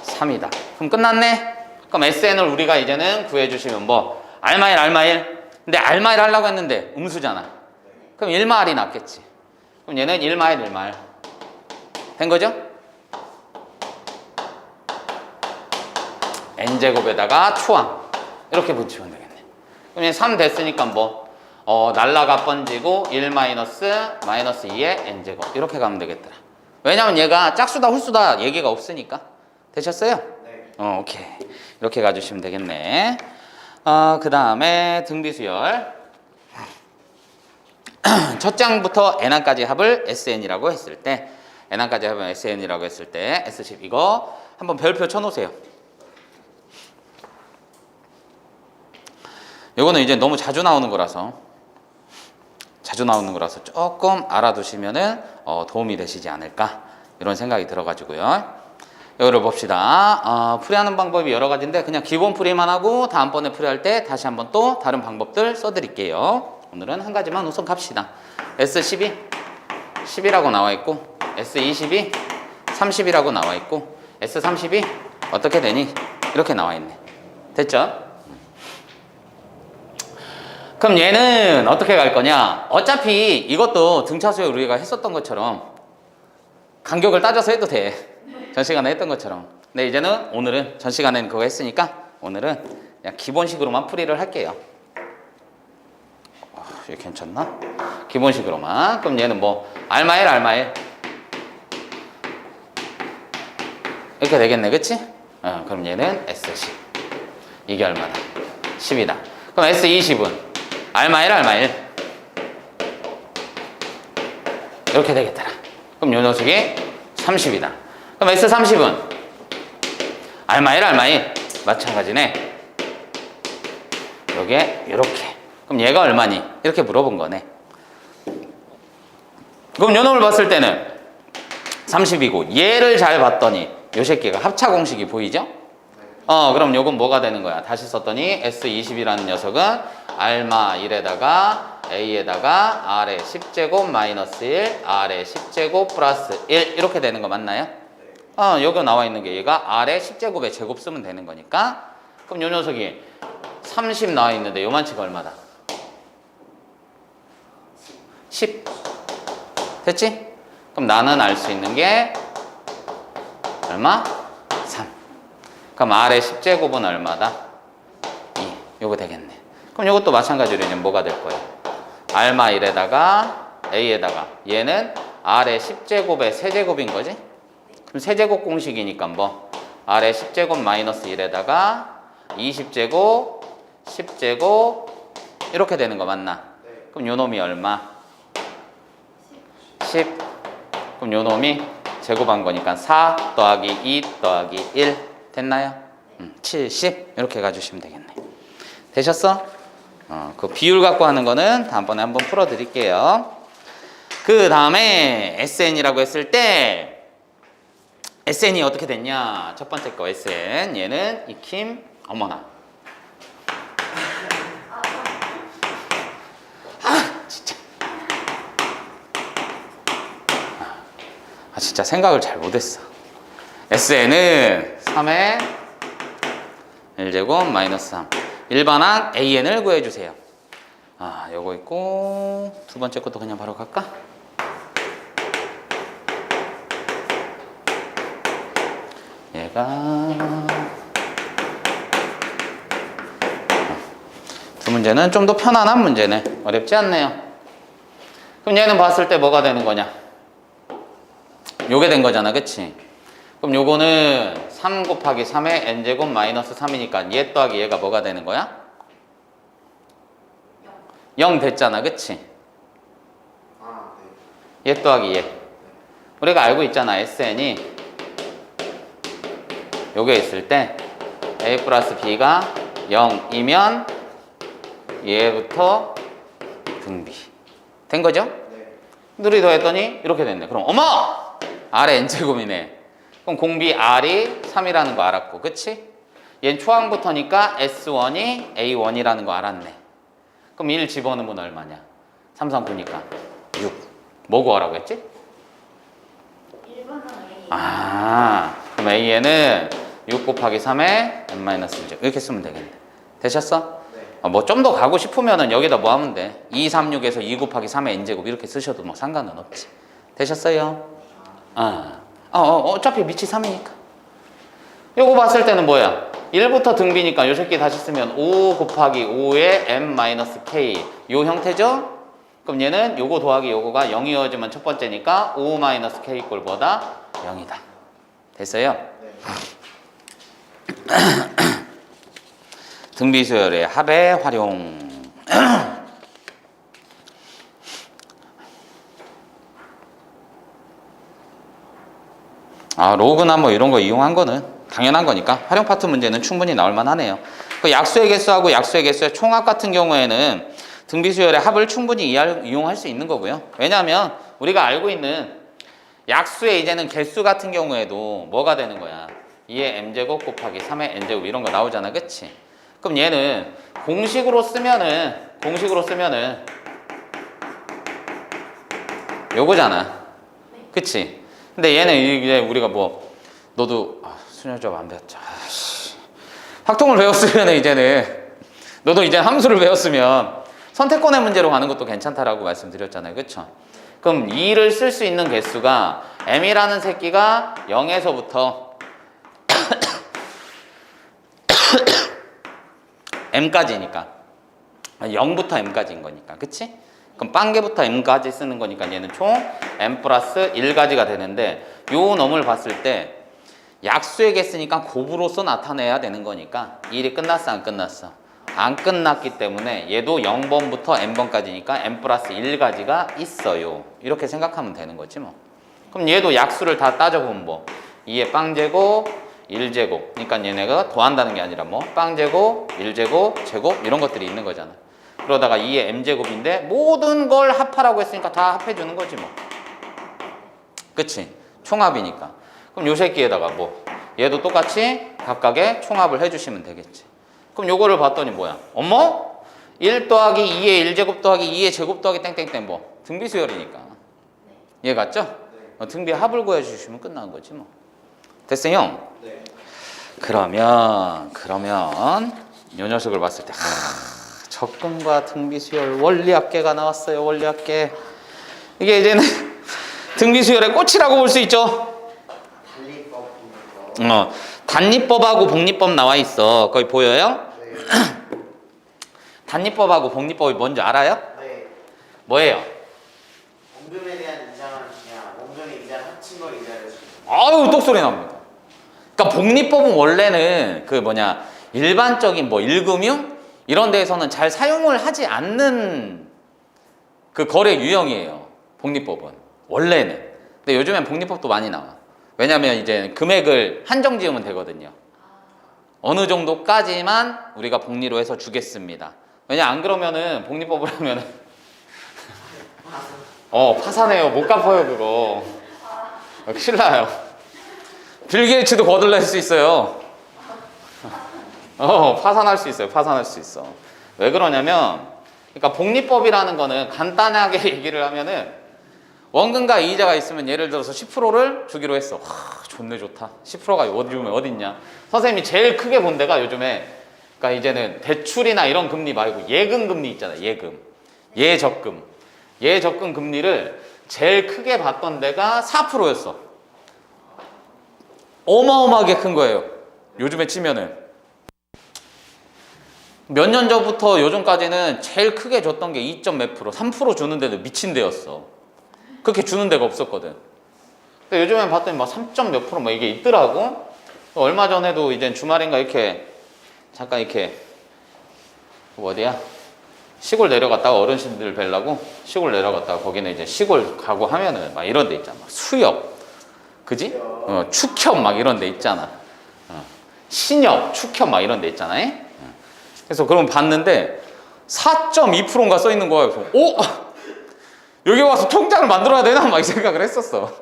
3이다. 그럼 끝났네? 그럼 SN을 우리가 이제는 구해주시면 뭐? R마일, R마일. 근데 R마일 하려고 했는데 음수잖아. 그럼 1마일이 낫겠지. 그럼 얘는 1마일, 1마일. 된 거죠? n제곱에다가 초항 이렇게 붙이면 되겠네. 그럼 얘 3 됐으니까 뭐 날라가 번지고 1 마이너스 2의 n제곱 이렇게 가면 되겠더라. 왜냐면 얘가 짝수다 홀수다 얘기가 없으니까. 되셨어요? 네. 오케이. 이렇게 가주시면 되겠네. 그 다음에 등비수열 첫 장부터 n항까지 합을 SN이라고 했을 때 n항까지 합을 SN이라고 했을 때 S10 이거 한번 별표 쳐놓으세요. 요거는 이제 너무 자주 나오는 거라서 조금 알아두시면은 도움이 되시지 않을까 이런 생각이 들어가지고요. 이거를 봅시다. 풀이하는 방법이 여러 가지인데 그냥 기본 풀이만 하고 다음번에 풀이할 때 다시 한번 또 다른 방법들 써드릴게요. 오늘은 한 가지만 우선 갑시다. S12 10이라고 나와 있고 S22 30이라고 나와 있고 S32 어떻게 되니? 이렇게 나와 있네. 됐죠? 그럼 얘는 어떻게 갈 거냐? 어차피 이것도 등차수에 우리가 했었던 것처럼 간격을 따져서 해도 돼. 전 시간에 했던 것처럼. 근데 이제는 오늘은 전 시간에는 그거 했으니까 오늘은 그냥 기본식으로만 풀이를 할게요. 이게 괜찮나? 기본식으로만. 그럼 얘는 뭐 R마일 R마일 이렇게 되겠네. 그치? 그럼 얘는 S10 이게 얼마다? 10이다. 그럼 S20은 R마일 R마일 이렇게 되겠더라. 그럼 요 녀석이 30이다. 그럼 S30은 R마일 R마일 마찬가지네. 여기에 이렇게. 그럼 얘가 얼마니? 이렇게 물어본 거네. 그럼 요 놈을 봤을 때는 30이고 얘를 잘 봤더니 요 새끼가 합차 공식이 보이죠? 그럼 요건 뭐가 되는 거야? 다시 썼더니 S20이라는 녀석은 R마 1에다가 A에다가 R의 10제곱 마이너스 1 R의 10제곱 플러스 1 이렇게 되는 거 맞나요? 여기 나와 있는 게 얘가 R의 10제곱에 제곱 쓰면 되는 거니까 그럼 요 녀석이 30 나와 있는데 요만치가 얼마다? 10 됐지? 그럼 나는 알 수 있는 게 얼마? 3 그럼 R의 10제곱은 얼마다? 2 요거 되겠네. 그럼 요것도 마찬가지로 이제 뭐가 될 거예요? R마 1에다가 A에다가 얘는 R의 10제곱의 세제곱인 거지? 그럼 세제곱 공식이니까 뭐 R의 10제곱 마이너스 1에다가 20제곱 10제곱 이렇게 되는 거 맞나? 그럼 요 놈이 얼마? 10 그럼 요 놈이 제곱한 거니까 4 더하기 2 더하기 1 됐나요? 70 이렇게 가주시면 되겠네. 되셨어? 그 비율 갖고 하는 거는 다음번에 한번 풀어드릴게요. 그 다음에 SN이라고 했을 때 SN이 어떻게 됐냐? 첫 번째 거 SN 얘는 익힘 어머나 진짜 생각을 잘 못했어. SN은 3의 1제곱 마이너스 3 일반항 AN을 구해주세요. 요거 있고 두 번째 것도 그냥 바로 갈까? 얘가 두 문제는 좀 더 편안한 문제네. 어렵지 않네요. 그럼 얘는 봤을 때 뭐가 되는 거냐? 요게 된 거잖아. 그치? 그럼 요거는 3 곱하기 3의 n제곱 마이너스 3이니까 얘 더하기 얘가 뭐가 되는 거야? 0 됐잖아. 그치? 얘 더하기 얘. 우리가 알고 있잖아. SN이 요게 있을 때 A 플러스 B가 0이면 얘부터 등비 된 거죠? 누리 더했더니 이렇게 됐네. 그럼 어머! R의 n제곱이네. 그럼 공비 R이 3이라는 거 알았고, 그치? 얘는 초항부터니까 S1이 A1이라는 거 알았네. 그럼 1 집어넣으면 얼마냐? 3, 3, 9니까 6. 뭐 구하라고 했지? 1번은 A. 아, 그럼 A에는 6 곱하기 3에 n-1제곱 이렇게 쓰면 되겠네. 되셨어? 네. 뭐 좀 더 가고 싶으면은 여기다 뭐 하면 돼? 2, 3, 6에서 2 곱하기 3의 n제곱 이렇게 쓰셔도 뭐 상관은 없지. 되셨어요? 어차피 밑이 3이니까. 요거 봤을 때는 뭐야? 1부터 등비니까 요 새끼 다시 쓰면 5 곱하기 5의 m-k 요 형태죠? 그럼 얘는 요거 더하기 요거가 0이어지면 첫 번째니까 5-k 꼴보다 0이다. 됐어요? 네. 등비수열의 합의 활용. 로그나 뭐 이런 거 이용한 거는 당연한 거니까 활용 파트 문제는 충분히 나올 만하네요. 그 약수의 개수하고 약수의 개수의 총합 같은 경우에는 등비수열의 합을 충분히 이용할 수 있는 거고요. 왜냐하면 우리가 알고 있는 약수의 이제는 개수 같은 경우에도 뭐가 되는 거야? 2의 m제곱 곱하기 3의 n제곱 이런 거 나오잖아, 그치? 그럼 얘는 공식으로 쓰면은 요거잖아, 그치? 근데 얘는 이제 우리가 뭐 너도 수녀조합 안 배웠죠. 확통을 배웠으면 이제는 너도 이제 함수를 배웠으면 선택권의 문제로 가는 것도 괜찮다라고 말씀드렸잖아요, 그쵸? 그럼 2를 쓸 수 있는 개수가 m이라는 새끼가 0에서부터 m까지니까 0부터 m까지인 거니까, 그치? 그럼 빵개부터 m까지 쓰는 거니까 얘는 총 m 플러스 1가지가 되는데 요 놈을 봤을 때 약수의 개수니까 곱으로서 나타내야 되는 거니까 이 일이 끝났어 안 끝났어? 안 끝났기 때문에 얘도 0번부터 n번까지니까 m 플러스 1가지가 있어요. 이렇게 생각하면 되는 거지 뭐. 그럼 얘도 약수를 다 따져보면 뭐 2의 빵제곱 1제곱 그러니까 얘네가 더한다는 게 아니라 뭐 빵제곱 1제곱 제곱 이런 것들이 있는 거잖아. 그러다가 2의 m제곱인데 모든 걸 합하라고 했으니까 다 합해주는 거지 뭐. 그치? 총합이니까. 그럼 요 새끼에다가 뭐 얘도 똑같이 각각의 총합을 해주시면 되겠지. 그럼 요거를 봤더니 뭐야? 어머? 1 더하기 2의 1제곱 더하기 2의 제곱 더하기 땡땡땡 뭐 등비수열이니까. 이해 갔죠? 등비 합을 구해주시면 끝나는 거지 뭐. 됐어요? 네. 그러면 이 녀석을 봤을 때 적근과 등비수열 원리합계가 나왔어요. 원리합계. 이게 이제는 등비수열의 꽃이라고 볼 수 있죠. 단리법. 단리법하고 복리법 나와 있어. 거기 보여요? 네. 단리법하고 복리법이 뭔지 알아요? 네. 뭐예요? 원금에 대한 이자는 그냥 원금의 이자 합친 걸 이자를 주는. 아유 똑소리 납니다. 그러니까 복리법은 원래는 그 뭐냐 일반적인 뭐 일금융 이런 데에서는 잘 사용을 하지 않는 그 거래 유형이에요. 복리법은 원래는. 근데 요즘엔 복리법도 많이 나와. 왜냐면 이제 금액을 한정 지으면 되거든요. 어느 정도까지만 우리가 복리로 해서 주겠습니다. 왜냐 안 그러면은 복리법을 하면은 파산해요. 못 갚아요 그거. 큰일 나요. 빌 게이츠도 거들날 수 있어요. 파산할 수 있어요. 파산할 수 있어. 왜 그러냐면 그러니까 복리법이라는 거는 간단하게 얘기를 하면은 원금과 이자가 있으면 예를 들어서 10%를 주기로 했어. 좋네 좋다. 10%가 요즘에 어딨냐. 선생님이 제일 크게 본 데가 요즘에 그러니까 이제는 대출이나 이런 금리 말고 예금 금리 있잖아요. 예금. 예적금. 예적금 금리를 제일 크게 봤던 데가 4%였어. 어마어마하게 큰 거예요. 요즘에 치면은. 몇 년 전부터 요즘까지는 제일 크게 줬던 게 2점 몇 프로, 3% 주는 데도 미친 데였어. 그렇게 주는 데가 없었거든. 근데 요즘에 봤더니 막 3점 몇 프로 뭐 이게 있더라고. 얼마 전에도 이제 주말인가 이렇게 잠깐 이렇게 어디야? 시골 내려갔다가 어르신들 뵈려고 시골 내려갔다가 거기는 이제 시골 가고 하면은 막 이런 데 있잖아. 수협. 그지? 축협 막 이런 데 있잖아. 신협, 축협 막 이런 데 있잖아. 그래서 그럼 봤는데 4.2%인가 써 있는 거야. 그래서 여기 와서 통장을 만들어야 되나? 막 이 생각을 했었어.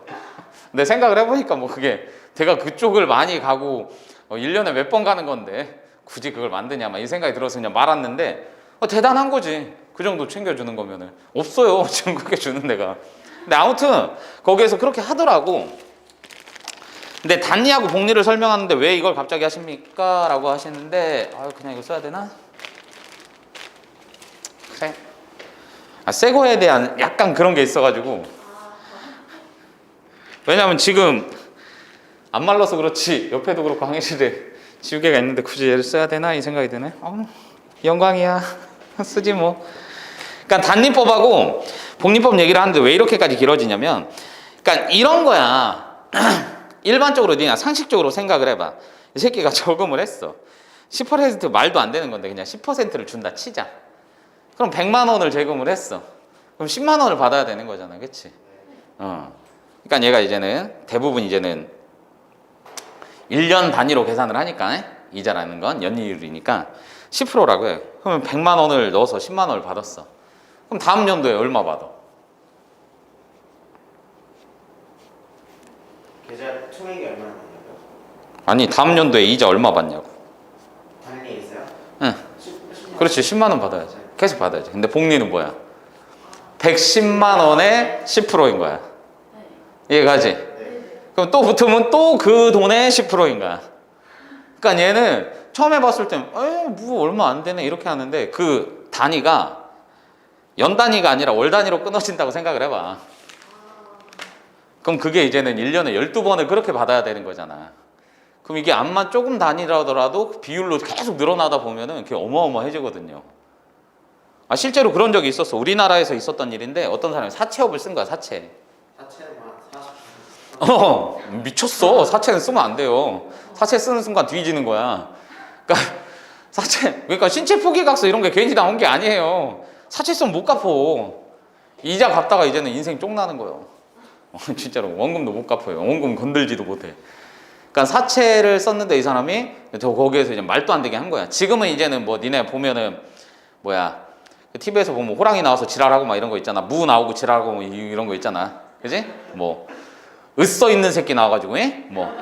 근데 생각을 해보니까 뭐 그게 내가 그쪽을 많이 가고 1년에 몇 번 가는 건데 굳이 그걸 만드냐 막 이 생각이 들어서 그냥 말았는데 대단한 거지. 그 정도 챙겨주는 거면은 없어요 지금 그렇게 주는 데가. 근데 아무튼 거기에서 그렇게 하더라고. 근데 단리하고 복리를 설명하는데 왜 이걸 갑자기 하십니까? 라고 하시는데 그냥 이거 써야 되나? 그래. 새 거에 대한 약간 그런 게 있어가지고. 왜냐면 지금 안 말라서 그렇지 옆에도 그렇고 항해실에 지우개가 있는데 굳이 얘를 써야 되나 이 생각이 드네. 영광이야. 쓰지 뭐. 그러니까 단리법하고 복리법 얘기를 하는데 왜 이렇게까지 길어지냐면, 그러니까 이런 거야. 일반적으로 그냥 상식적으로 생각을 해봐. 이 새끼가 저금을 했어. 10% 말도 안 되는 건데 그냥 10%를 준다 치자. 그럼 100만 원을 제금을 했어. 그럼 10만 원을 받아야 되는 거잖아, 그렇지? 그러니까 얘가 이제는 대부분 이제는 1년 단위로 계산을 하니까 이자라는 건 연이율이니까 10%라고 해. 그러면 100만 원을 넣어서 10만 원을 받았어. 그럼 다음 연도에 얼마 받아? 계좌 총액이 얼마나 되냐고요? 아니 다음 연도에 이자 얼마 받냐고. 단리 있어요? 응. 10만 그렇지 10만 원 받아야지. 계속 받아야지. 근데 복리는 뭐야? 110만 원에 10%인 거야. 이해가지? 네. 그럼 또 붙으면 또 그 돈의 10%인 거야. 그러니까 얘는 처음에 봤을 땐 뭐 얼마 안 되네 이렇게 하는데 그 단위가 연 단위가 아니라 월 단위로 끊어진다고 생각을 해봐. 그럼 그게 이제는 1년에 12번을 그렇게 받아야 되는 거잖아. 그럼 이게 암만 조금 단위라더라도 비율로 계속 늘어나다 보면은 그게 어마어마해지거든요. 실제로 그런 적이 있었어. 우리나라에서 있었던 일인데 어떤 사람이 사채업을 쓴 거야, 사채. 사채만 40%. 미쳤어. 사채는 쓰면 안 돼요. 사채 쓰는 순간 뒤지는 거야. 그러니까 신체 포기각서 이런 게 괜히 나온 게 아니에요. 사채 쓰면 못 갚어. 이자 갚다가 이제는 인생 쫑나는 거예요. 진짜로 원금도 못 갚아요. 원금 건들지도 못해. 그러니까 사채를 썼는데 이 사람이 저 거기에서 이제 말도 안 되게 한 거야. 지금은 이제는 뭐 니네 보면은 TV에서 보면 호랑이 나와서 지랄하고 막 이런 거 있잖아. 무 나오고 지랄하고 뭐 이런 거 있잖아. 그지? 뭐 으써 있는 새끼 나와가지고 뭐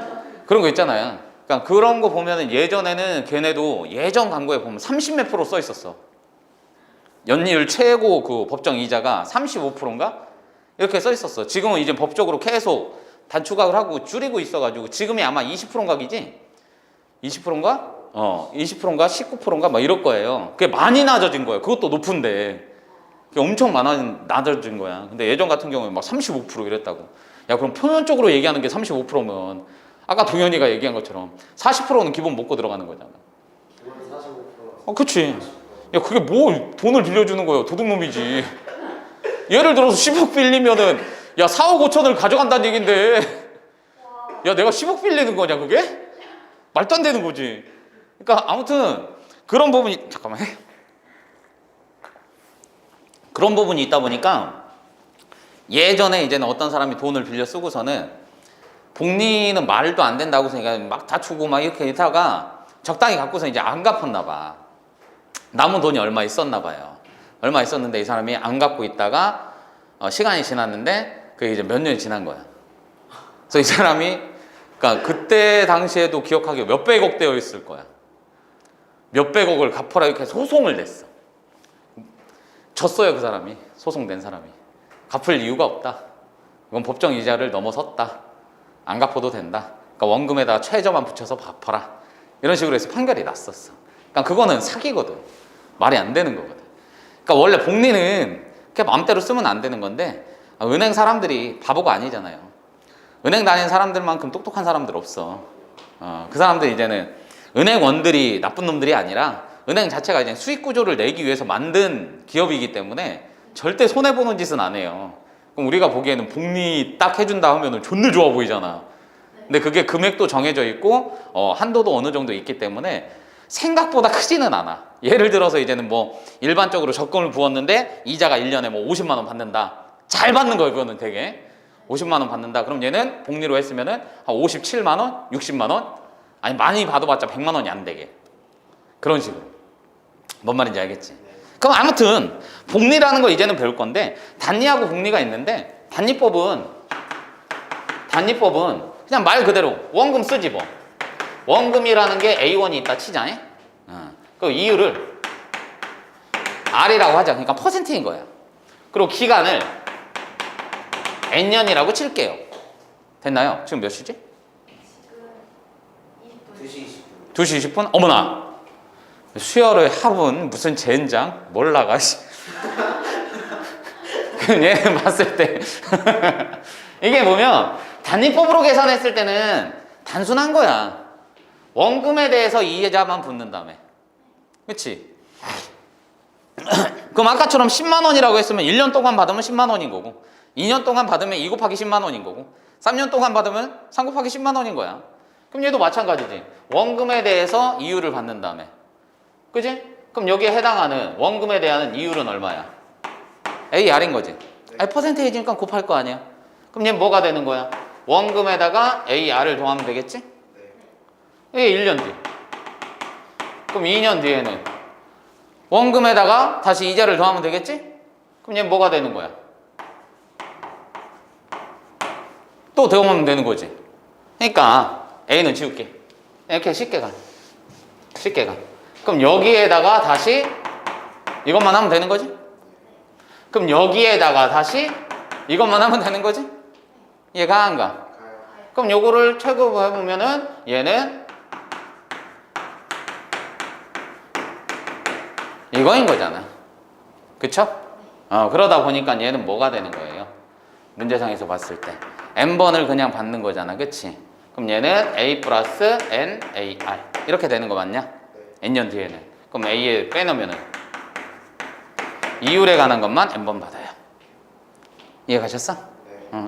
그런 거 있잖아요. 그러니까 그런 거 보면은 예전에는 걔네도 예전 광고에 보면 30몇 프로 써 있었어. 연이율 최고 그 법정 이자가 35%인가? 이렇게 써 있었어. 지금은 이제 법적으로 계속 단축을 하고 줄이고 있어가지고 지금이 아마 20%인가 기지? 20%인가? 20%인가 19%인가 막 이럴 거예요. 그게 많이 낮아진 거예요. 그것도 높은데 그게 엄청 낮아진 거야. 근데 예전 같은 경우에 막 35% 이랬다고. 야 그럼 표면적으로 얘기하는 게 35%면 아까 동현이가 얘기한 것처럼 40%는 기본 먹고 들어가는 거잖아. 기본 45%. 그치. 야 그게 뭐 돈을 빌려주는 거예요. 도둑놈이지. 예를 들어서 10억 빌리면은 야 4억 5천을 가져간다는 얘긴데 야 내가 10억 빌리는 거냐 그게? 말도 안 되는 거지. 그러니까 아무튼 그런 부분이 잠깐만 그런 부분이 있다 보니까 예전에 이제는 어떤 사람이 돈을 빌려 쓰고서는 복리는 말도 안 된다고 생각해 막 다투고 막 이렇게 하다가 적당히 갖고서 이제 안 갚았나 봐. 남은 돈이 얼마 있었나 봐요. 얼마 있었는데 이 사람이 안 갚고 있다가 시간이 지났는데 그게 이제 몇 년이 지난 거야. 그래서 이 사람이 그러니까 그때 당시에도 기억하기에 몇백억 되어 있을 거야. 몇백억을 갚아라 이렇게 소송을 냈어. 졌어요 그 사람이. 소송된 사람이. 갚을 이유가 없다. 이건 법정 이자를 넘어섰다. 안 갚아도 된다. 그러니까 원금에다가 최저만 붙여서 갚아라. 이런 식으로 해서 판결이 났었어. 그러니까 그거는 사기거든. 말이 안 되는 거거든. 그러니까 원래 복리는 그냥 마음대로 쓰면 안 되는 건데 은행 사람들이 바보가 아니잖아요. 은행 다니는 사람들만큼 똑똑한 사람들 없어. 그 사람들 이제는 은행원들이 나쁜 놈들이 아니라 은행 자체가 이제 수익 구조를 내기 위해서 만든 기업이기 때문에 절대 손해보는 짓은 안 해요. 그럼 우리가 보기에는 복리 딱 해준다 하면은 존나 좋아 보이잖아. 근데 그게 금액도 정해져 있고 한도도 어느 정도 있기 때문에 생각보다 크지는 않아. 예를 들어서 이제는 뭐 일반적으로 적금을 부었는데 이자가 1년에 뭐 50만 원 받는다. 잘 받는 거예요 그거는 되게. 50만 원 받는다. 그럼 얘는 복리로 했으면은 한 57만 원? 60만 원? 아니 많이 받아봤자 100만 원이 안 되게. 그런 식으로. 뭔 말인지 알겠지? 그럼 아무튼 복리라는 거 이제는 배울 건데 단리하고 복리가 있는데 단리법은 단위법은 그냥 말 그대로 원금 쓰지 뭐. 원금이라는 게 A1이 있다 치자. 그 이유를 R이라고 하자. 그러니까 퍼센트인 거야. 그리고 기간을 N년이라고 칠게요. 됐나요? 지금 몇 시지? 지금 20분. 2시 2시 20분. 20분? 어머나! 수열의 합은 무슨 젠장? 몰라가. 그럼 얘 봤을 때 이게 보면 단위법으로 계산했을 때는 단순한 거야. 원금에 대해서 이자만 붙는 다음에. 그치? 그럼 아까처럼 10만 원이라고 했으면 1년 동안 받으면 10만 원인 거고 2년 동안 받으면 2 곱하기 10만 원인 거고 3년 동안 받으면 3 곱하기 10만 원인 거야. 그럼 얘도 마찬가지지. 원금에 대해서 이율을 받는 다음에. 그지? 그럼 여기에 해당하는 원금에 대한 이율은 얼마야? AR인 거지. 아니, 퍼센테이지니까 곱할 거 아니야. 그럼 얘는 뭐가 되는 거야? 원금에다가 AR을 더하면 되겠지? 이게 1년 뒤. 그럼 2년 뒤에는 원금에다가 다시 이자를 더하면 되겠지? 그럼 얘는 뭐가 되는 거야? 또 더하면 되는 거지. 그러니까 A는 지울게. 이렇게 쉽게 가. 쉽게 가. 그럼 여기에다가 다시 이것만 하면 되는 거지? 그럼 여기에다가 다시 이것만 하면 되는 거지? 얘가 안 가? 가요. 그럼 요거를 최고해보면은 얘는 이거인 거잖아. 그쵸? 그러다 보니까 얘는 뭐가 되는 거예요? 문제상에서 봤을 때 n번을 그냥 받는 거잖아. 그치? 그럼 얘는 a 플러스 n AR 이렇게 되는 거 맞냐? n년 뒤에는. 그럼 a에 빼놓으면은 이율에 관한 것만 n번 받아요. 이해 가셨어?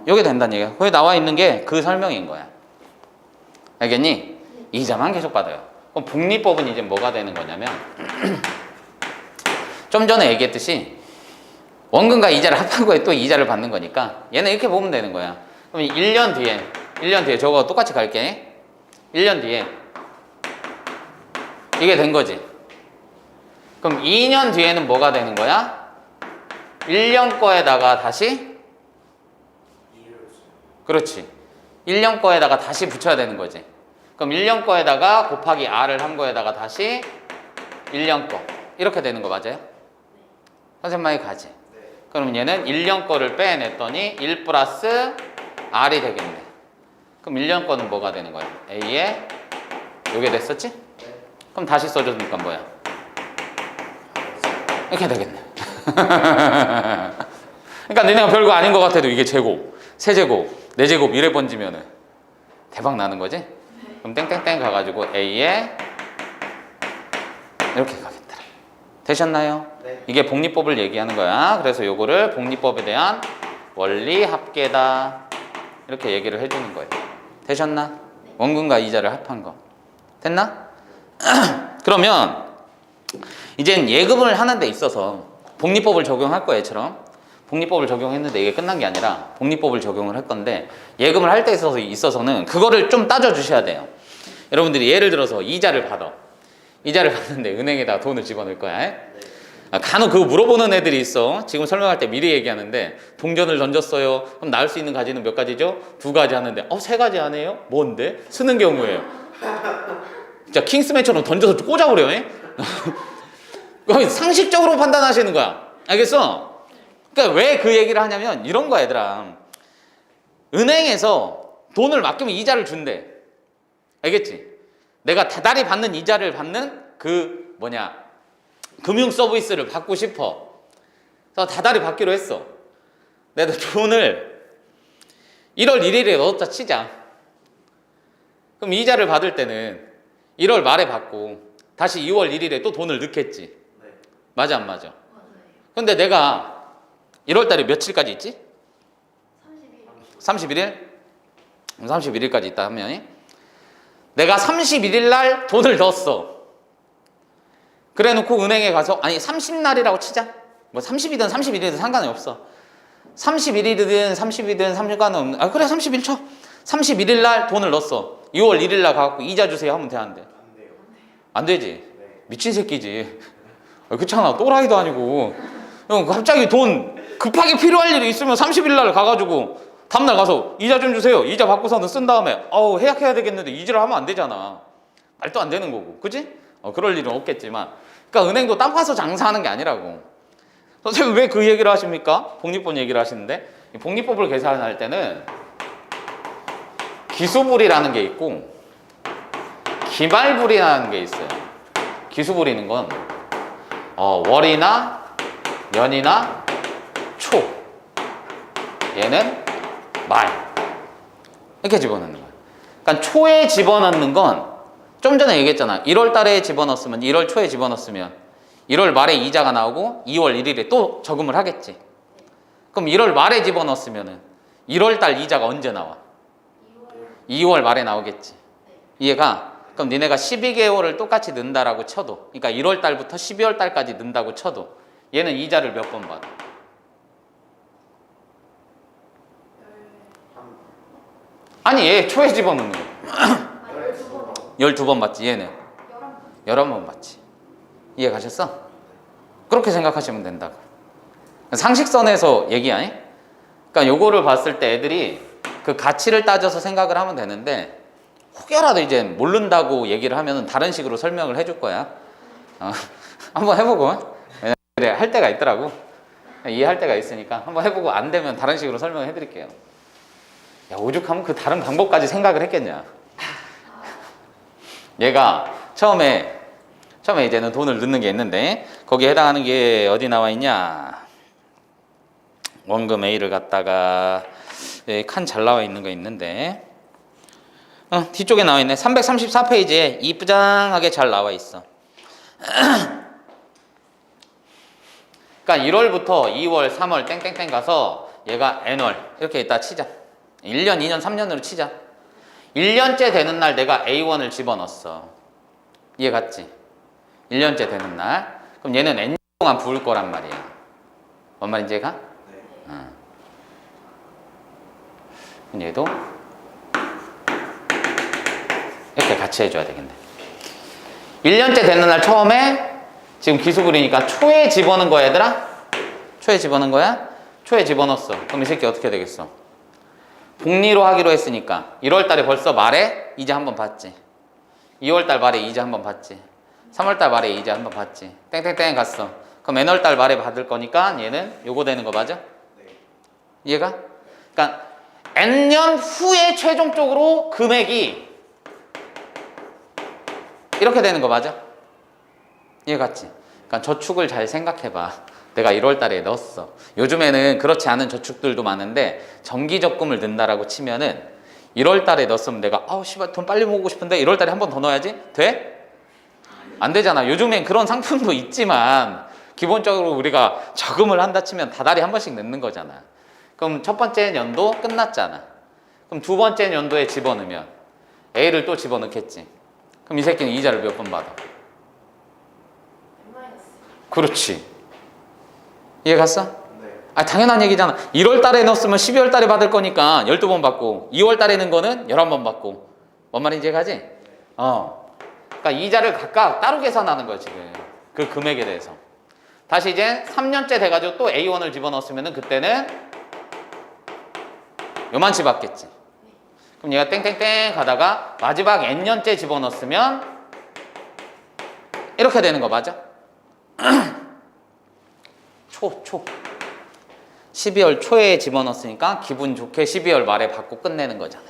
이게 된다는 얘기야. 거기 나와 있는 게 그 설명인 거야. 알겠니? 이자만 계속 받아요. 그럼 복리법은 이제 뭐가 되는 거냐면 좀 전에 얘기했듯이 원금과 이자를 합한 거에 또 이자를 받는 거니까 얘는 이렇게 보면 되는 거야. 그럼 1년 뒤에 저거 똑같이 갈게. 1년 뒤에 이게 된 거지. 그럼 2년 뒤에는 뭐가 되는 거야? 1년 거에다가 다시 그렇지. 1년 거에다가 다시 붙여야 되는 거지. 그럼 1년 거에다가 곱하기 R을 한 거에다가 다시 1년 거 이렇게 되는 거 맞아요? 선생님만이 가지. 그럼 얘는 1년 거를 빼냈더니 1 플러스 R이 되겠네. 그럼 1년 거는 뭐가 되는 거야? A에 요게 됐었지? 그럼 다시 써주니까 뭐야? 이렇게 되겠네. 그러니까 너네가 별거 아닌 것 같아도 이게 제곱, 세제곱, 네제곱 이래 번지면은 대박 나는 거지? 그럼 땡땡땡 가가지고 A에 이렇게 가겠더라. 되셨나요? 네. 이게 복리법을 얘기하는 거야. 그래서 요거를 복리법에 대한 원리 합계다 이렇게 얘기를 해주는 거예요. 되셨나? 원금과 이자를 합한 거 됐나? 그러면 이젠 예금을 하는 데 있어서 복리법을 적용할 거예요. 얘처럼 복리법을 적용했는데 이게 끝난 게 아니라 복리법을 적용을 할 건데 예금을 할 때 있어서는 그거를 좀 따져 주셔야 돼요. 여러분들이 예를 들어서 이자를 받는데 은행에다 돈을 집어넣을 거야. 간혹 그거 물어보는 애들이 있어. 지금 설명할 때 미리 얘기하는데 동전을 던졌어요. 그럼 나올 수 있는 가지는 몇 가지죠? 2가지 하는데 3가지 안 해요? 뭔데? 쓰는 경우에요. 진짜 킹스맨처럼 던져서 꽂아버려. 상식적으로 판단하시는 거야. 알겠어? 그러니까 왜 그 얘기를 하냐면 이런 거야 얘들아. 은행에서 돈을 맡기면 이자를 준대. 알겠지? 내가 다달이 받는 이자를 받는 금융 서비스를 받고 싶어. 그래서 다달이 받기로 했어. 내가 돈을 1월 1일에 넣었다 치자. 그럼 이자를 받을 때는 1월 말에 받고 다시 2월 1일에 또 돈을 넣겠지. 맞아 안 맞아? 근데 내가 1월 달에 며칠까지 있지? 31일? 31일까지 있다 하면 내가 31일 날 돈을 넣었어. 그래 놓고 은행에 가서 30날이라고 치자. 뭐 30이든 31일이든 상관이 없어. 31일이든 30일이든 상관은 없는. 그래 30일 쳐. 31일 날 돈을 넣었어. 2월 1일 날 가갖고 이자 주세요 하면 돼 안 돼? 안 되지. 미친 새끼지. 그렇잖아. 또라이도 아니고. 형 갑자기 돈 급하게 필요할 일이 있으면 30일 날 가가지고 다음날 가서 이자 좀 주세요. 이자 받고서는 쓴 다음에 해약해야 되겠는데 이자를 하면 안 되잖아. 말도 안 되는 거고, 그지? 그럴 일은 없겠지만, 그러니까 은행도 땅 파서 장사하는 게 아니라고. 선생님 왜 그 얘기를 하십니까? 복리법 얘기를 하시는데, 이 복리법을 계산할 때는 기수불이라는 게 있고 기말불이라는 게 있어요. 기수불이는 건 월이나 년이나 초, 얘는 말 이렇게 집어넣는 거예요. 그러니까 초에 집어넣는 건 좀 전에 얘기했잖아. 1월 달에 집어넣었으면 1월 초에 집어넣었으면 1월 말에 이자가 나오고 2월 1일에 또 저금을 하겠지. 그럼 1월 말에 집어넣었으면 1월 달 이자가 언제 나와? 2월 말에 나오겠지. 이해가? 그럼 니네가 12개월을 똑같이 넣는다라고 쳐도, 그러니까 1월 달부터 12월 달까지 넣는다고 쳐도 얘는 이자를 몇 번 받아? 아니 얘 초에 집어넣는 거 12번 받지. 얘는 11번 받지. 이해 가셨어? 그렇게 생각하시면 된다고. 상식선에서 얘기하니? 그러니까 요거를 봤을 때 애들이 그 가치를 따져서 생각을 하면 되는데, 혹여라도 이제 모른다고 얘기를 하면 다른 식으로 설명을 해줄 거야. 한번 해보고. 그래, 할 때가 있더라고. 이해할 때가 있으니까 한번 해보고 안 되면 다른 식으로 설명을 해드릴게요. 야, 오죽하면 그 다른 방법까지 생각을 했겠냐. 얘가 처음에 이제는 돈을 넣는 게 있는데, 거기에 해당하는 게 어디 나와 있냐. 원금 A를 갖다가 칸 잘 나와 있는 거 있는데, 뒤쪽에 나와 있네. 334페이지에 이쁘장하게 잘 나와 있어. 그러니까 1월부터 2월, 3월 땡땡땡 가서 얘가 N월 이렇게 있다 치자. 1년, 2년, 3년으로 치자. 1년째 되는 날 내가 A1을 집어넣었어. 이해 갔지? 1년째 되는 날. 그럼 얘는 N 동안 부을 거란 말이야. 뭔 말인지 얘가? 네. 그럼 얘도 이렇게 같이 해줘야 되겠네. 1년째 되는 날 처음에 지금 기수불이니까 초에 집어넣은 거야 얘들아? 초에 집어넣은 거야? 초에 집어넣었어. 그럼 이 새끼 어떻게 되겠어? 복리로 하기로 했으니까 1월 달에 벌써 말에 이자 한번 받지. 2월 달 말에 이자 한번 받지. 3월 달 말에 이자 한번 받지. 땡땡땡 갔어. 그럼 N월 달 말에 받을 거니까 얘는 요거 되는 거 맞아? 이해가? 그러니까 N년 후에 최종적으로 금액이 이렇게 되는 거 맞아? 이해 갔지? 그러니까 저축을 잘 생각해봐. 내가 1월 달에 넣었어. 요즘에는 그렇지 않은 저축들도 많은데 정기 적금을 넣는다라고 치면은 1월 달에 넣었으면 내가 씨발 돈 빨리 모으고 싶은데 1월 달에 한 번 더 넣어야지? 돼? 안 되잖아. 요즘엔 그런 상품도 있지만 기본적으로 우리가 저금을 한다 치면 다달이 한 번씩 넣는 거잖아. 그럼 첫 번째 연도 끝났잖아. 그럼 두 번째 연도에 집어넣으면 A를 또 집어넣겠지. 그럼 이 새끼는 이자를 몇 번 받아? 그렇지. 이해 갔어? 네. 당연한 얘기잖아. 1월 달에 넣었으면 12월 달에 받을 거니까 12번 받고, 2월 달에 넣은 거는 11번 받고. 뭔 말인지 가지? 그러니까 이자를 각각 따로 계산하는 거야 지금. 그 금액에 대해서. 다시 이제 3년째 돼가지고 또 A1을 집어넣었으면 그때는 요만치 받겠지. 그럼 얘가 땡땡땡 가다가 마지막 N년째 집어넣었으면 이렇게 되는 거 맞아? 초 12월 초에 집어넣었으니까 기분 좋게 12월 말에 받고 끝내는 거잖아.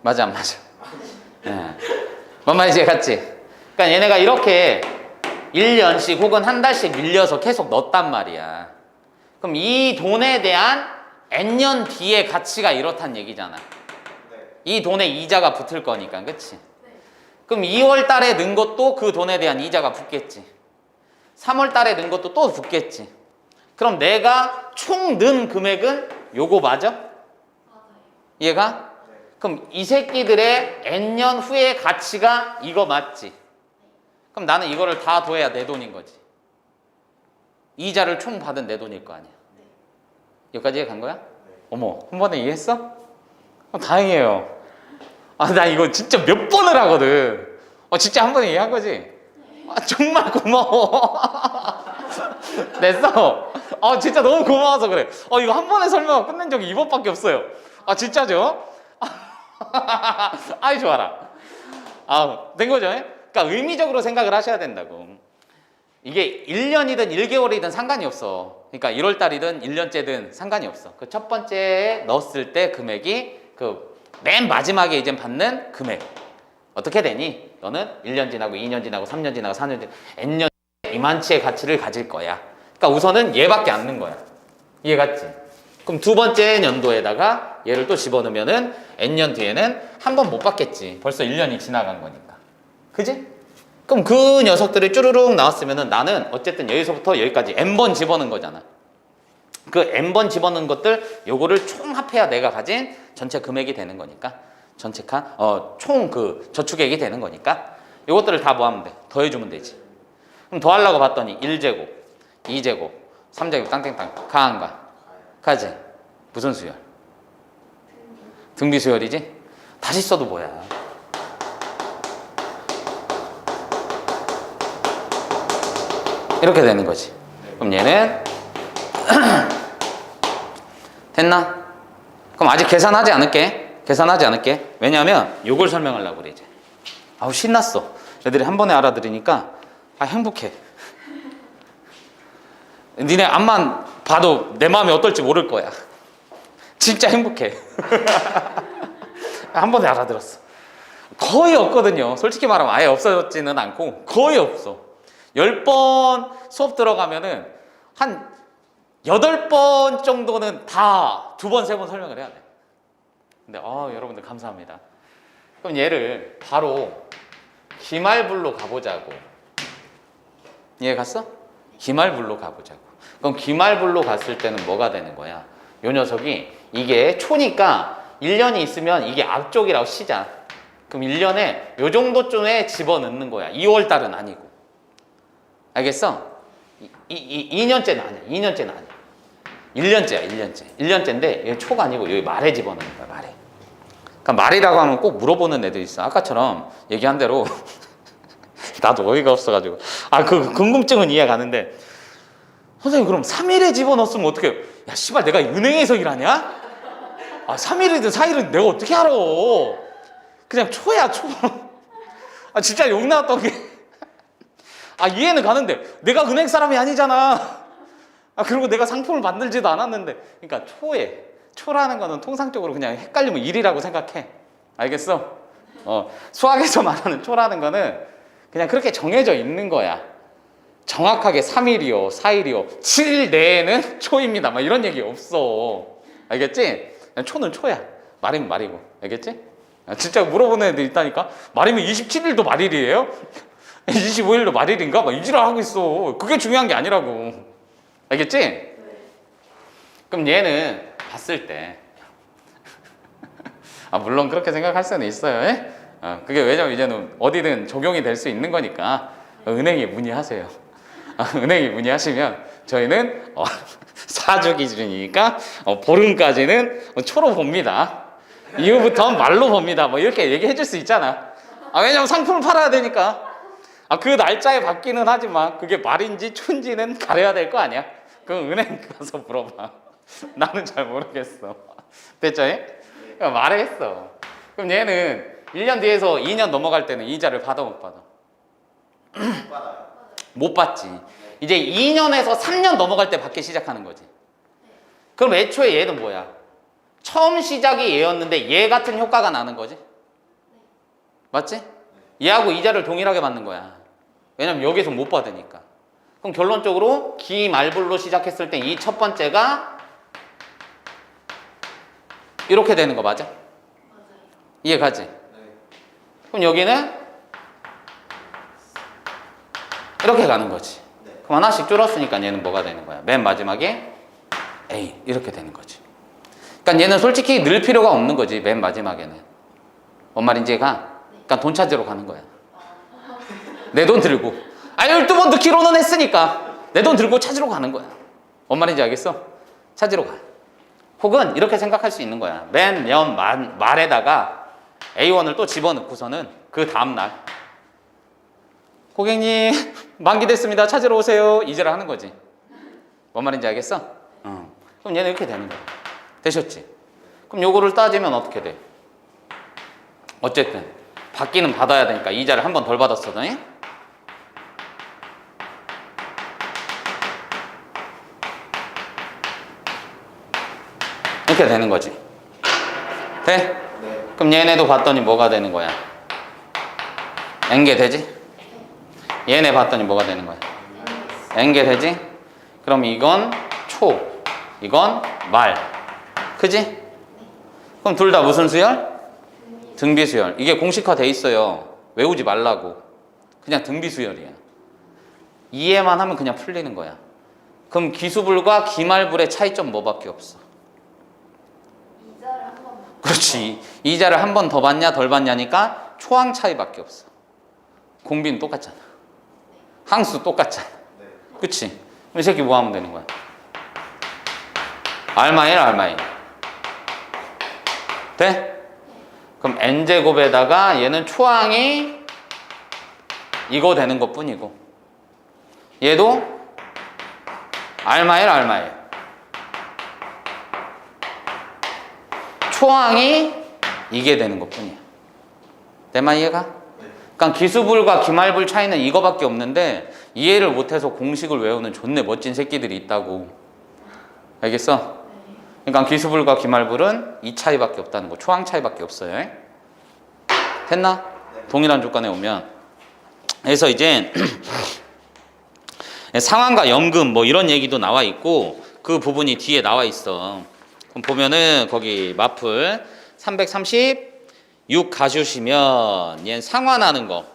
맞아 안 맞아? 네. 뭔 말인지 갔지? 그러니까 얘네가 이렇게 1년씩 혹은 한 달씩 밀려서 계속 넣었단 말이야. 그럼 이 돈에 대한 N년 뒤의 가치가 이렇단 얘기잖아. 이 돈에 이자가 붙을 거니까, 그치? 그럼 2월 달에 넣은 것도 그 돈에 대한 이자가 붙겠지. 3월 달에 넣은 것도 또 붙겠지. 그럼 내가 총 넣은 금액은 요거 맞아? 얘가? 그럼 이 새끼들의 N년 후의 가치가 이거 맞지? 그럼 나는 이거를 다 더해야 내 돈인 거지. 이자를 총 받은 내 돈일 거 아니야. 여기까지 이해 간 거야? 어머, 한 번에 이해했어? 다행이에요. 나 이거 진짜 몇 번을 하거든. 진짜 한 번에 이해한 거지? 정말 고마워. 됐어. 아 진짜 너무 고마워서 그래. 이거 한 번에 설명 끝낸 적이 이번밖에 없어요. 아 진짜죠? 아이 좋아라. 된 거죠? 그러니까 의미적으로 생각을 하셔야 된다고. 이게 1년이든 1개월이든 상관이 없어. 그러니까 1월 달이든 1년째든 상관이 없어. 그 첫 번째에 넣었을 때 금액이 그 맨 마지막에 이제 받는 금액 어떻게 되니? 너는 1년 지나고 2년 지나고 3년 지나고 4년 지나고 N년 이만치의 가치를 가질 거야. 그러니까 우선은 얘밖에 안 넣는 거야. 이해 갔지? 그럼 두 번째 연도에다가 얘를 또 집어넣으면은 N년 뒤에는 한 번 못 받겠지. 벌써 1년이 지나간 거니까. 그지? 그럼 그 녀석들이 쭈루룩 나왔으면은 나는 어쨌든 여기서부터 여기까지 N번 집어넣은 거잖아. 그 N번 집어넣은 것들 요거를 총 합해야 내가 가진 전체 금액이 되는 거니까. 전체가 총 그 저축액이 되는 거니까 요것들을 다 뭐 하면 돼? 더해주면 되지. 그럼 더하려고 봤더니 1제곱, 2제곱, 3제곱 땅땅땅 가 안 가? 가지? 무슨 수열? 등비 수열이지? 다시 써도 뭐야? 이렇게 되는 거지. 그럼 얘는 됐나? 그럼 아직 계산하지 않을게. 왜냐하면 요걸 설명하려고 그래 이제. 아우 신났어. 애들이 한 번에 알아들으니까 행복해. 니네 앞만 봐도 내 마음이 어떨지 모를 거야. 진짜 행복해. 한 번에 알아들었어. 거의 없거든요. 솔직히 말하면 아예 없어졌지는 않고 거의 없어. 10번 수업 들어가면은 한 8번 정도는 다 2번, 3번 설명을 해야 돼. 근데 여러분들 감사합니다. 그럼 얘를 바로 기말불로 가보자고. 이해 갔어? 기말불로 가보자고. 그럼 기말불로 갔을 때는 뭐가 되는 거야? 요 녀석이 이게 초니까 1년이 있으면 이게 앞쪽이라고 치자. 그럼 1년에 요 정도쯤에 집어넣는 거야. 2월 달은 아니고. 알겠어? 2년째는 아니야. 2년째는 아니야. 1년째야, 1년째. 1년째인데 이게 초가 아니고 여기 말에 집어넣는 거야, 말에. 그러니까 말이라고 하면 꼭 물어보는 애들 있어. 아까처럼 얘기한 대로 나도 어이가 없어가지고 그 궁금증은 이해 가는데 선생님 그럼 3일에 집어넣었으면 어떡해? 야 씨발 내가 은행에서 일하냐? 3일이든 4일이든 내가 어떻게 알아? 그냥 초야 초. 진짜 욕 나왔던 게 이해는 가는데 내가 은행 사람이 아니잖아. 그리고 내가 상품을 만들지도 않았는데. 그러니까 초라는 거는 통상적으로 그냥 헷갈리면 일이라고 생각해. 알겠어? 수학에서 말하는 초라는 거는 그냥 그렇게 정해져 있는 거야. 정확하게 3일이요, 4일이요, 7일 내에는 초입니다. 막 이런 얘기 없어. 알겠지? 그냥 초는 초야. 말이면 말이고. 알겠지? 진짜 물어보는 애들 있다니까? 말이면 27일도 말일이에요? 25일도 말일인가? 막 이지랄 하고 있어. 그게 중요한 게 아니라고. 알겠지? 그럼 얘는 봤을 때 물론 그렇게 생각할 수는 있어요. 예? 그게 왜냐면 이제는 어디든 적용이 될 수 있는 거니까 은행에 문의하세요. 은행에 문의하시면 저희는 사주 기준이니까 보름까지는 초로 봅니다. 이후부터는 말로 봅니다. 뭐 이렇게 얘기해 줄 수 있잖아. 왜냐면 상품을 팔아야 되니까. 그 날짜에 받기는 하지만 그게 말인지 초인지는 가려야 될 거 아니야. 그럼 은행 가서 물어봐. 나는 잘 모르겠어. 됐죠? 그러니까 말했어. 그럼 얘는 1년 뒤에서 2년 넘어갈 때는 이자를 받아 못 받아? 못 받아요. 못 받지. 이제 2년에서 3년 넘어갈 때 받기 시작하는 거지. 그럼 애초에 얘는 뭐야? 처음 시작이 얘였는데 얘 같은 효과가 나는 거지. 맞지? 얘하고 이자를 동일하게 받는 거야. 왜냐면 여기서 못 받으니까. 그럼 결론적으로 기말불로 시작했을 때 이 첫 번째가 이렇게 되는 거 맞아? 이해 가지? 네. 그럼 여기는 이렇게 가는 거지. 네. 그럼 하나씩 줄었으니까 얘는 뭐가 되는 거야? 맨 마지막에 A 이렇게 되는 거지. 그러니까 얘는 솔직히 늘 필요가 없는 거지. 맨 마지막에는. 뭔 말인지 가? 그러니까 돈 찾으러 가는 거야. 내 돈 들고 12번 넣기로는 했으니까 내 돈 들고 찾으러 가는 거야. 뭔 말인지 알겠어? 찾으러 가. 혹은 이렇게 생각할 수 있는 거야. 맨 말에다가 A1을 또 집어넣고서는 그 다음날 고객님 만기됐습니다. 찾으러 오세요. 이제를 하는 거지. 뭔 말인지 알겠어? 그럼 얘는 이렇게 되는 거야. 되셨지? 그럼 요거를 따지면 어떻게 돼? 어쨌든 받기는 받아야 되니까 이자를 한 번 덜 받았거든. 이렇게 되는 거지. 돼? 네. 그럼 얘네도 봤더니 뭐가 되는 거야? n개 되지? 얘네 봤더니 뭐가 되는 거야? n개 되지? 그럼 이건 초, 이건 말. 그지? 그럼 둘 다 무슨 수열? 등비수열. 이게 공식화 돼 있어요. 외우지 말라고. 그냥 등비수열이야. 이해만 하면 그냥 풀리는 거야. 그럼 기수불과 기말불의 차이점 뭐밖에 없어? 이자를 한 번. 그렇지. 이자를 한 번 더 받냐 덜 받냐니까 초항 차이밖에 없어. 공비는 똑같잖아. 항수 똑같잖아. 네. 그치? 그럼 이 새끼 뭐 하면 되는 거야? 알마일 알마일. 돼? 그럼 n제곱에다가 얘는 초항이 이거 되는 것 뿐이고 얘도 알마일 알마일. 초항이 이게 되는 것 뿐이야. 내 말 이해가? 그러니까 기수불과 기말불 차이는 이거밖에 없는데 이해를 못해서 공식을 외우는 존내 멋진 새끼들이 있다고. 알겠어? 그러니까 기수불과 기말불은 이 차이밖에 없다는 거. 초항 차이밖에 없어요. 됐나? 동일한 조건에 오면. 그래서 이제 상환과 연금 뭐 이런 얘기도 나와 있고 그 부분이 뒤에 나와 있어. 그럼 보면은 거기 마플 336 가주시면 얘는 상환하는 거,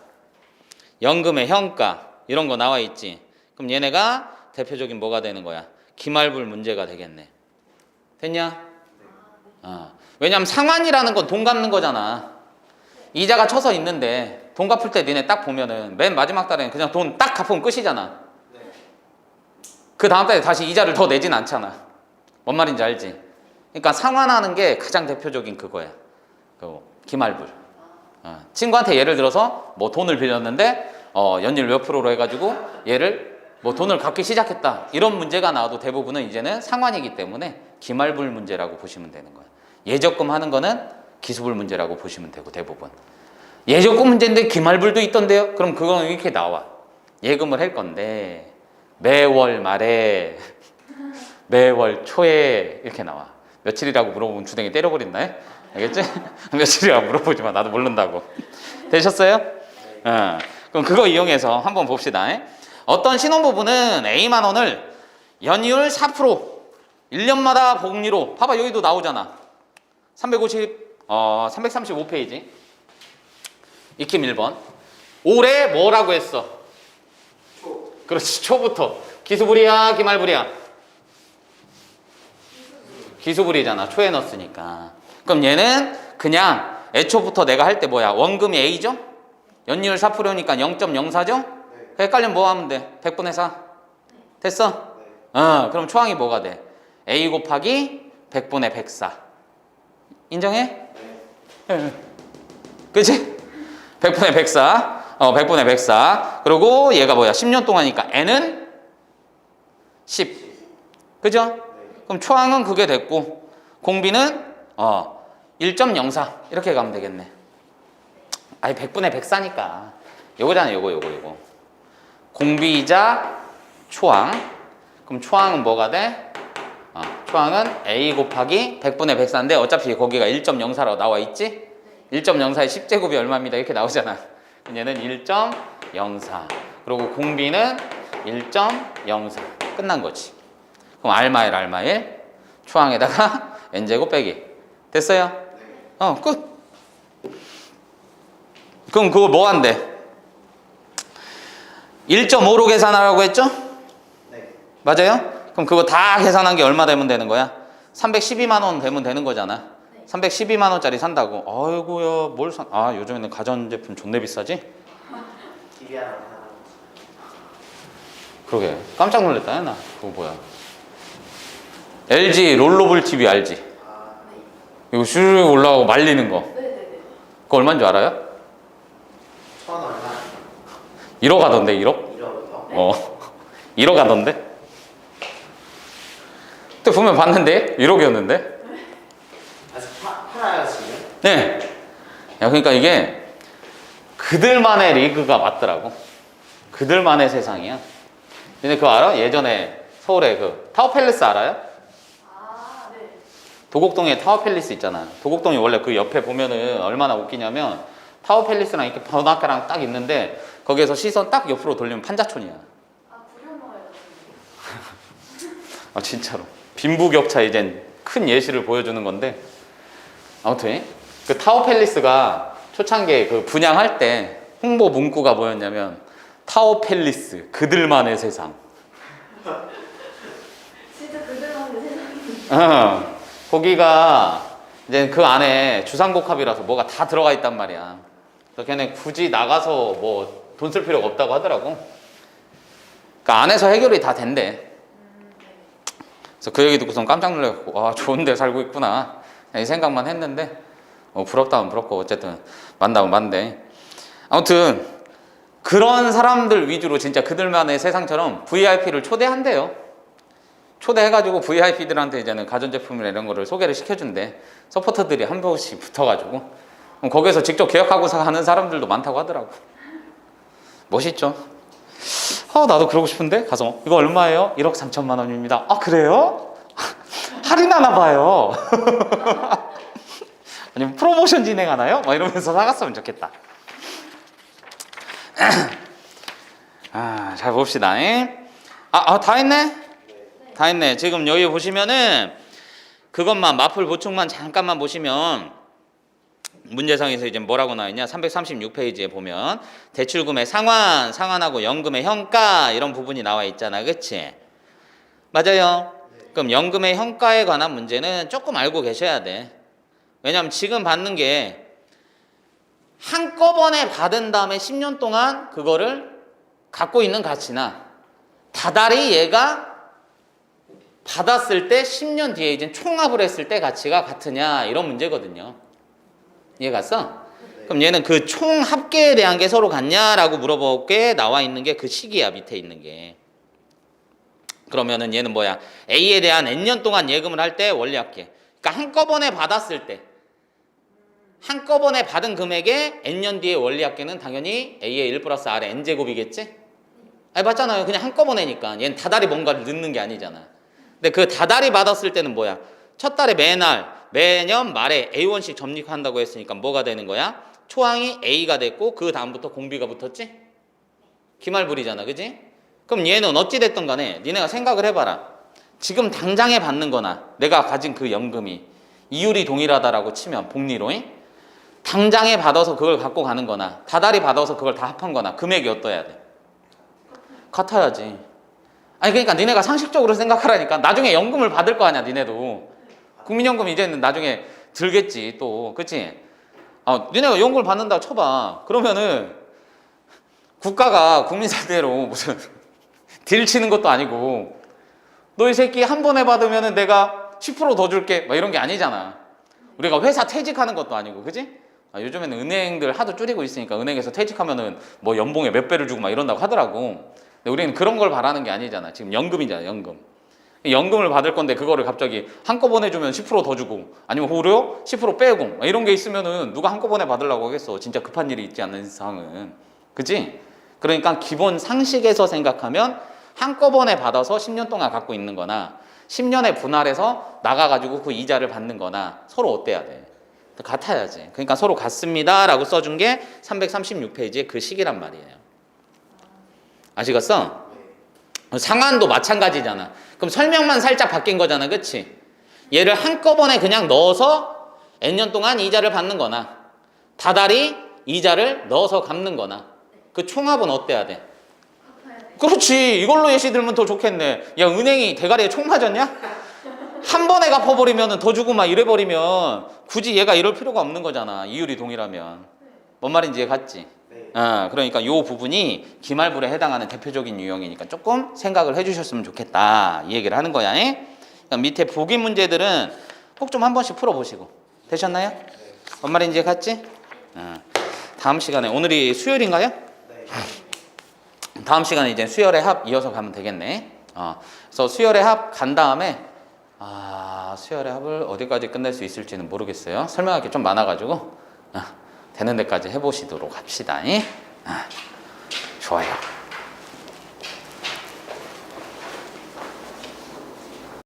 연금의 현가 이런 거 나와 있지. 그럼 얘네가 대표적인 뭐가 되는 거야? 기말불 문제가 되겠네. 됐냐? 왜냐면 상환이라는 건 돈 갚는 거잖아. 이자가 쳐서 있는데 돈 갚을 때 니네 딱 보면은 맨 마지막 달에는 그냥 돈 딱 갚으면 끝이잖아. 그 다음 달에 다시 이자를 더 내진 않잖아. 뭔 말인지 알지? 그러니까 상환하는 게 가장 대표적인 그거야. 기말불. 친구한테 예를 들어서 뭐 돈을 빌렸는데 연율 몇 프로로 해가지고 얘를 뭐 돈을 갚기 시작했다. 이런 문제가 나와도 대부분은 이제는 상환이기 때문에 기말불 문제라고 보시면 되는 거야. 예적금 하는 거는 기수불 문제라고 보시면 되고 대부분. 예적금 문제인데 기말불도 있던데요? 그럼 그건 이렇게 나와. 예금을 할 건데 매월 말에 매월 초에 이렇게 나와. 며칠이라고 물어보면 주댕이 때려버린다. 알겠지? 며칠이라고 물어보지 마. 나도 모른다고. 되셨어요? 그럼 그거 이용해서 한번 봅시다. 어떤 신혼부부는 A만 원을 연이율 4% 1년마다 복리로 봐봐 여기도 나오잖아. 335페이지 익힘 1번 올해 뭐라고 했어? 초. 그렇지. 초부터. 기수불이야 기말불이야? 기수불이잖아. 초에 넣었으니까. 그럼 얘는 그냥 애초부터 내가 할 때 뭐야? 원금이 A죠? 연이율 4%니까 0.04죠? 네. 헷갈리면 뭐 하면 돼? 100분의 4 됐어? 네. 그럼 초항이 뭐가 돼? A 곱하기 100분의 104 인정해? 네. 그치? 100분의 104 100분의 104 그리고 얘가 뭐야? 10년 동안이니까 N은 10 그죠? 네. 그럼 초항은 그게 됐고 공비는 1.04 이렇게 가면 되겠네. 아니 100분의 104니까 요거잖아. 요거 공비이자 초항. 그럼 초항은 뭐가 돼? 초항은 A 곱하기 100분의 104인데 어차피 거기가 1.04라고 나와 있지? 1.04의 10제곱이 얼마입니다 이렇게 나오잖아. 얘는 1.04 그리고 공비는 1.04 끝난 거지. 그럼 알마일 초항에다가 n제곱 빼기 됐어요? 끝. 그럼 그거 뭐 한대? 1.5로 계산하라고 했죠? 네. 맞아요? 그럼 그거 다 계산한 게 얼마 되면 되는 거야? 312만 원 되면 되는 거잖아. 312만 원짜리 산다고. 아이고야 뭘 산? 요즘에는 가전제품 존내 비싸지? TV 하나 사는 그러게 깜짝 놀랐다 나. 그거 뭐야? LG 롤러블 TV 알지? 이거 슈르르 올라가고 말리는 거. 네네네. 그거 얼마인 줄 알아요? 1,000 얼마? 1억 하던데 1억? 1억이요? 1억 하던데? 분명 봤는데 1억이었는데. 아직 팔아요 지금? 네. 야, 그러니까 이게 그들만의 리그가 맞더라고. 그들만의 세상이야. 근데 그거 알아? 예전에 서울에 그 타워팰리스 알아요? 아, 네. 도곡동에 타워팰리스 있잖아. 도곡동이 원래 그 옆에 보면은 얼마나 웃기냐면 타워팰리스랑 이렇게 번화가랑 딱 있는데 거기에서 시선 딱 옆으로 돌리면 판자촌이야. 아, 구룡마을. 아 진짜로. 빈부격차 이젠 큰 예시를 보여주는 건데 아무튼 그 타워팰리스가 초창기에 그 분양할 때 홍보 문구가 뭐였냐면 타워팰리스 그들만의 세상. 진짜 그들만의 세상이. 거기가 이제 그 안에 주상복합이라서 뭐가 다 들어가 있단 말이야. 그래서 걔네 굳이 나가서 뭐 돈 쓸 필요가 없다고 하더라고. 그러니까 안에서 해결이 다 된대. 그래서 그 얘기 듣고선 깜짝 놀라고 와 좋은 데 살고 있구나 이 생각만 했는데 부럽다면 부럽고 어쨌든 만나면 만대. 아무튼 그런 사람들 위주로 진짜 그들만의 세상처럼 VIP를 초대한대요. 초대해가지고 VIP들한테 이제는 가전제품이나 이런 거를 소개를 시켜준대. 서포터들이 한 번씩 붙어가지고 거기서 직접 계약하고 하는 사람들도 많다고 하더라고. 멋있죠? 나도 그러고 싶은데 가서 이거 얼마예요? 1억 3천만 원입니다. 아 그래요? 할인하나 봐요. 아니면 프로모션 진행하나요? 막 이러면서 사갔으면 좋겠다. 잘 봅시다. 다 했네? 다 했네. 지금 여기 보시면은 그것만 마플 보충만 잠깐만 보시면 문제상에서 이제 뭐라고 나와있냐 336페이지에 보면 대출금의 상환, 상환하고 연금의 현가 이런 부분이 나와 있잖아. 그치? 맞아요. 그럼 연금의 현가에 관한 문제는 조금 알고 계셔야 돼. 왜냐면 지금 받는 게 한꺼번에 받은 다음에 10년 동안 그거를 갖고 있는 가치나 다달이 얘가 받았을 때 10년 뒤에 이제 총합을 했을 때 가치가 같으냐 이런 문제거든요. 이해 갔어? 그럼 얘는 그 총 합계에 대한 게 서로 같냐라고 물어보게 나와 있는 게 그 시기야. 밑에 있는 게. 그러면은 얘는 뭐야? A에 대한 N년 동안 예금을 할 때 원리합계. 그러니까 한꺼번에 받았을 때 한꺼번에 받은 금액에 N년 뒤에 원리합계는 당연히 A의 1 플러스 R의 N제곱이겠지? 아니 맞잖아요. 그냥 한꺼번에니까. 얘는 다달이 뭔가를 넣는 게 아니잖아. 근데 그 다달이 받았을 때는 뭐야? 첫 달에 매년 말에 A1씩 적립한다고 했으니까 뭐가 되는 거야? 초항이 A가 됐고 그 다음부터 공비가 붙었지? 기말불이잖아. 그지? 그럼 얘는 어찌됐든 간에 니네가 생각을 해봐라. 지금 당장에 받는 거나 내가 가진 그 연금이 이율이 동일하다라고 치면 복리로 당장에 받아서 그걸 갖고 가는 거나 다달이 받아서 그걸 다 합한 거나 금액이 어떠해야 돼? 같아야지. 아니 그러니까 니네가 상식적으로 생각하라니까. 나중에 연금을 받을 거 아니야. 니네도 국민연금 이제는 나중에 들겠지 또. 그치? 니네가 연금을 받는다고 쳐봐. 그러면은 국가가 국민세대로 무슨 딜 치는 것도 아니고 너 이 새끼 한 번에 받으면은 내가 10% 더 줄게 막 이런 게 아니잖아. 우리가 회사 퇴직하는 것도 아니고. 그치? 요즘에는 은행들 하도 줄이고 있으니까 은행에서 퇴직하면은 뭐 연봉에 몇 배를 주고 막 이런다고 하더라고. 근데 우리는 그런 걸 바라는 게 아니잖아. 지금 연금이잖아. 연금을 받을 건데 그거를 갑자기 한꺼번에 주면 10% 더 주고 아니면 호르요 10% 빼고 이런 게 있으면은 누가 한꺼번에 받으려고 하겠어. 진짜 급한 일이 있지 않는 이상은. 그치? 그러니까 기본 상식에서 생각하면 한꺼번에 받아서 10년 동안 갖고 있는 거나 10년에 분할해서 나가가지고 그 이자를 받는 거나 서로 어때야 돼? 같아야지. 그러니까 서로 같습니다 라고 써준 게 336페이지의 그 식이란 말이에요. 아시겠어? 상환도 마찬가지잖아. 그럼 설명만 살짝 바뀐 거잖아. 그치? 얘를 한꺼번에 그냥 넣어서 N년 동안 이자를 받는 거나 다달이 이자를 넣어서 갚는 거나 그 총합은 어때야 돼? 그렇지. 이걸로 예시 들면 더 좋겠네. 야 은행이 대가리에 총 맞았냐? 한 번에 갚아버리면 더 주고 막 이래버리면 굳이 얘가 이럴 필요가 없는 거잖아. 이율이 동일하면. 뭔 말인지 이해 갔지? 그러니까 이 부분이 기말불에 해당하는 대표적인 유형이니까 조금 생각을 해주셨으면 좋겠다 이 얘기를 하는 거야. 그러니까 밑에 보기 문제들은 꼭 좀 한 번씩 풀어보시고. 되셨나요? 뭔 말인지 이해 갔지? 다음 시간에 오늘이 수요일인가요? 다음 시간에 이제 수열의 합 이어서 가면 되겠네. 그래서 수열의 합 간 다음에 수열의 합을 어디까지 끝낼 수 있을지는 모르겠어요. 설명할 게 좀 많아가지고 되는 데까지 해보시도록 합시다. 좋아요.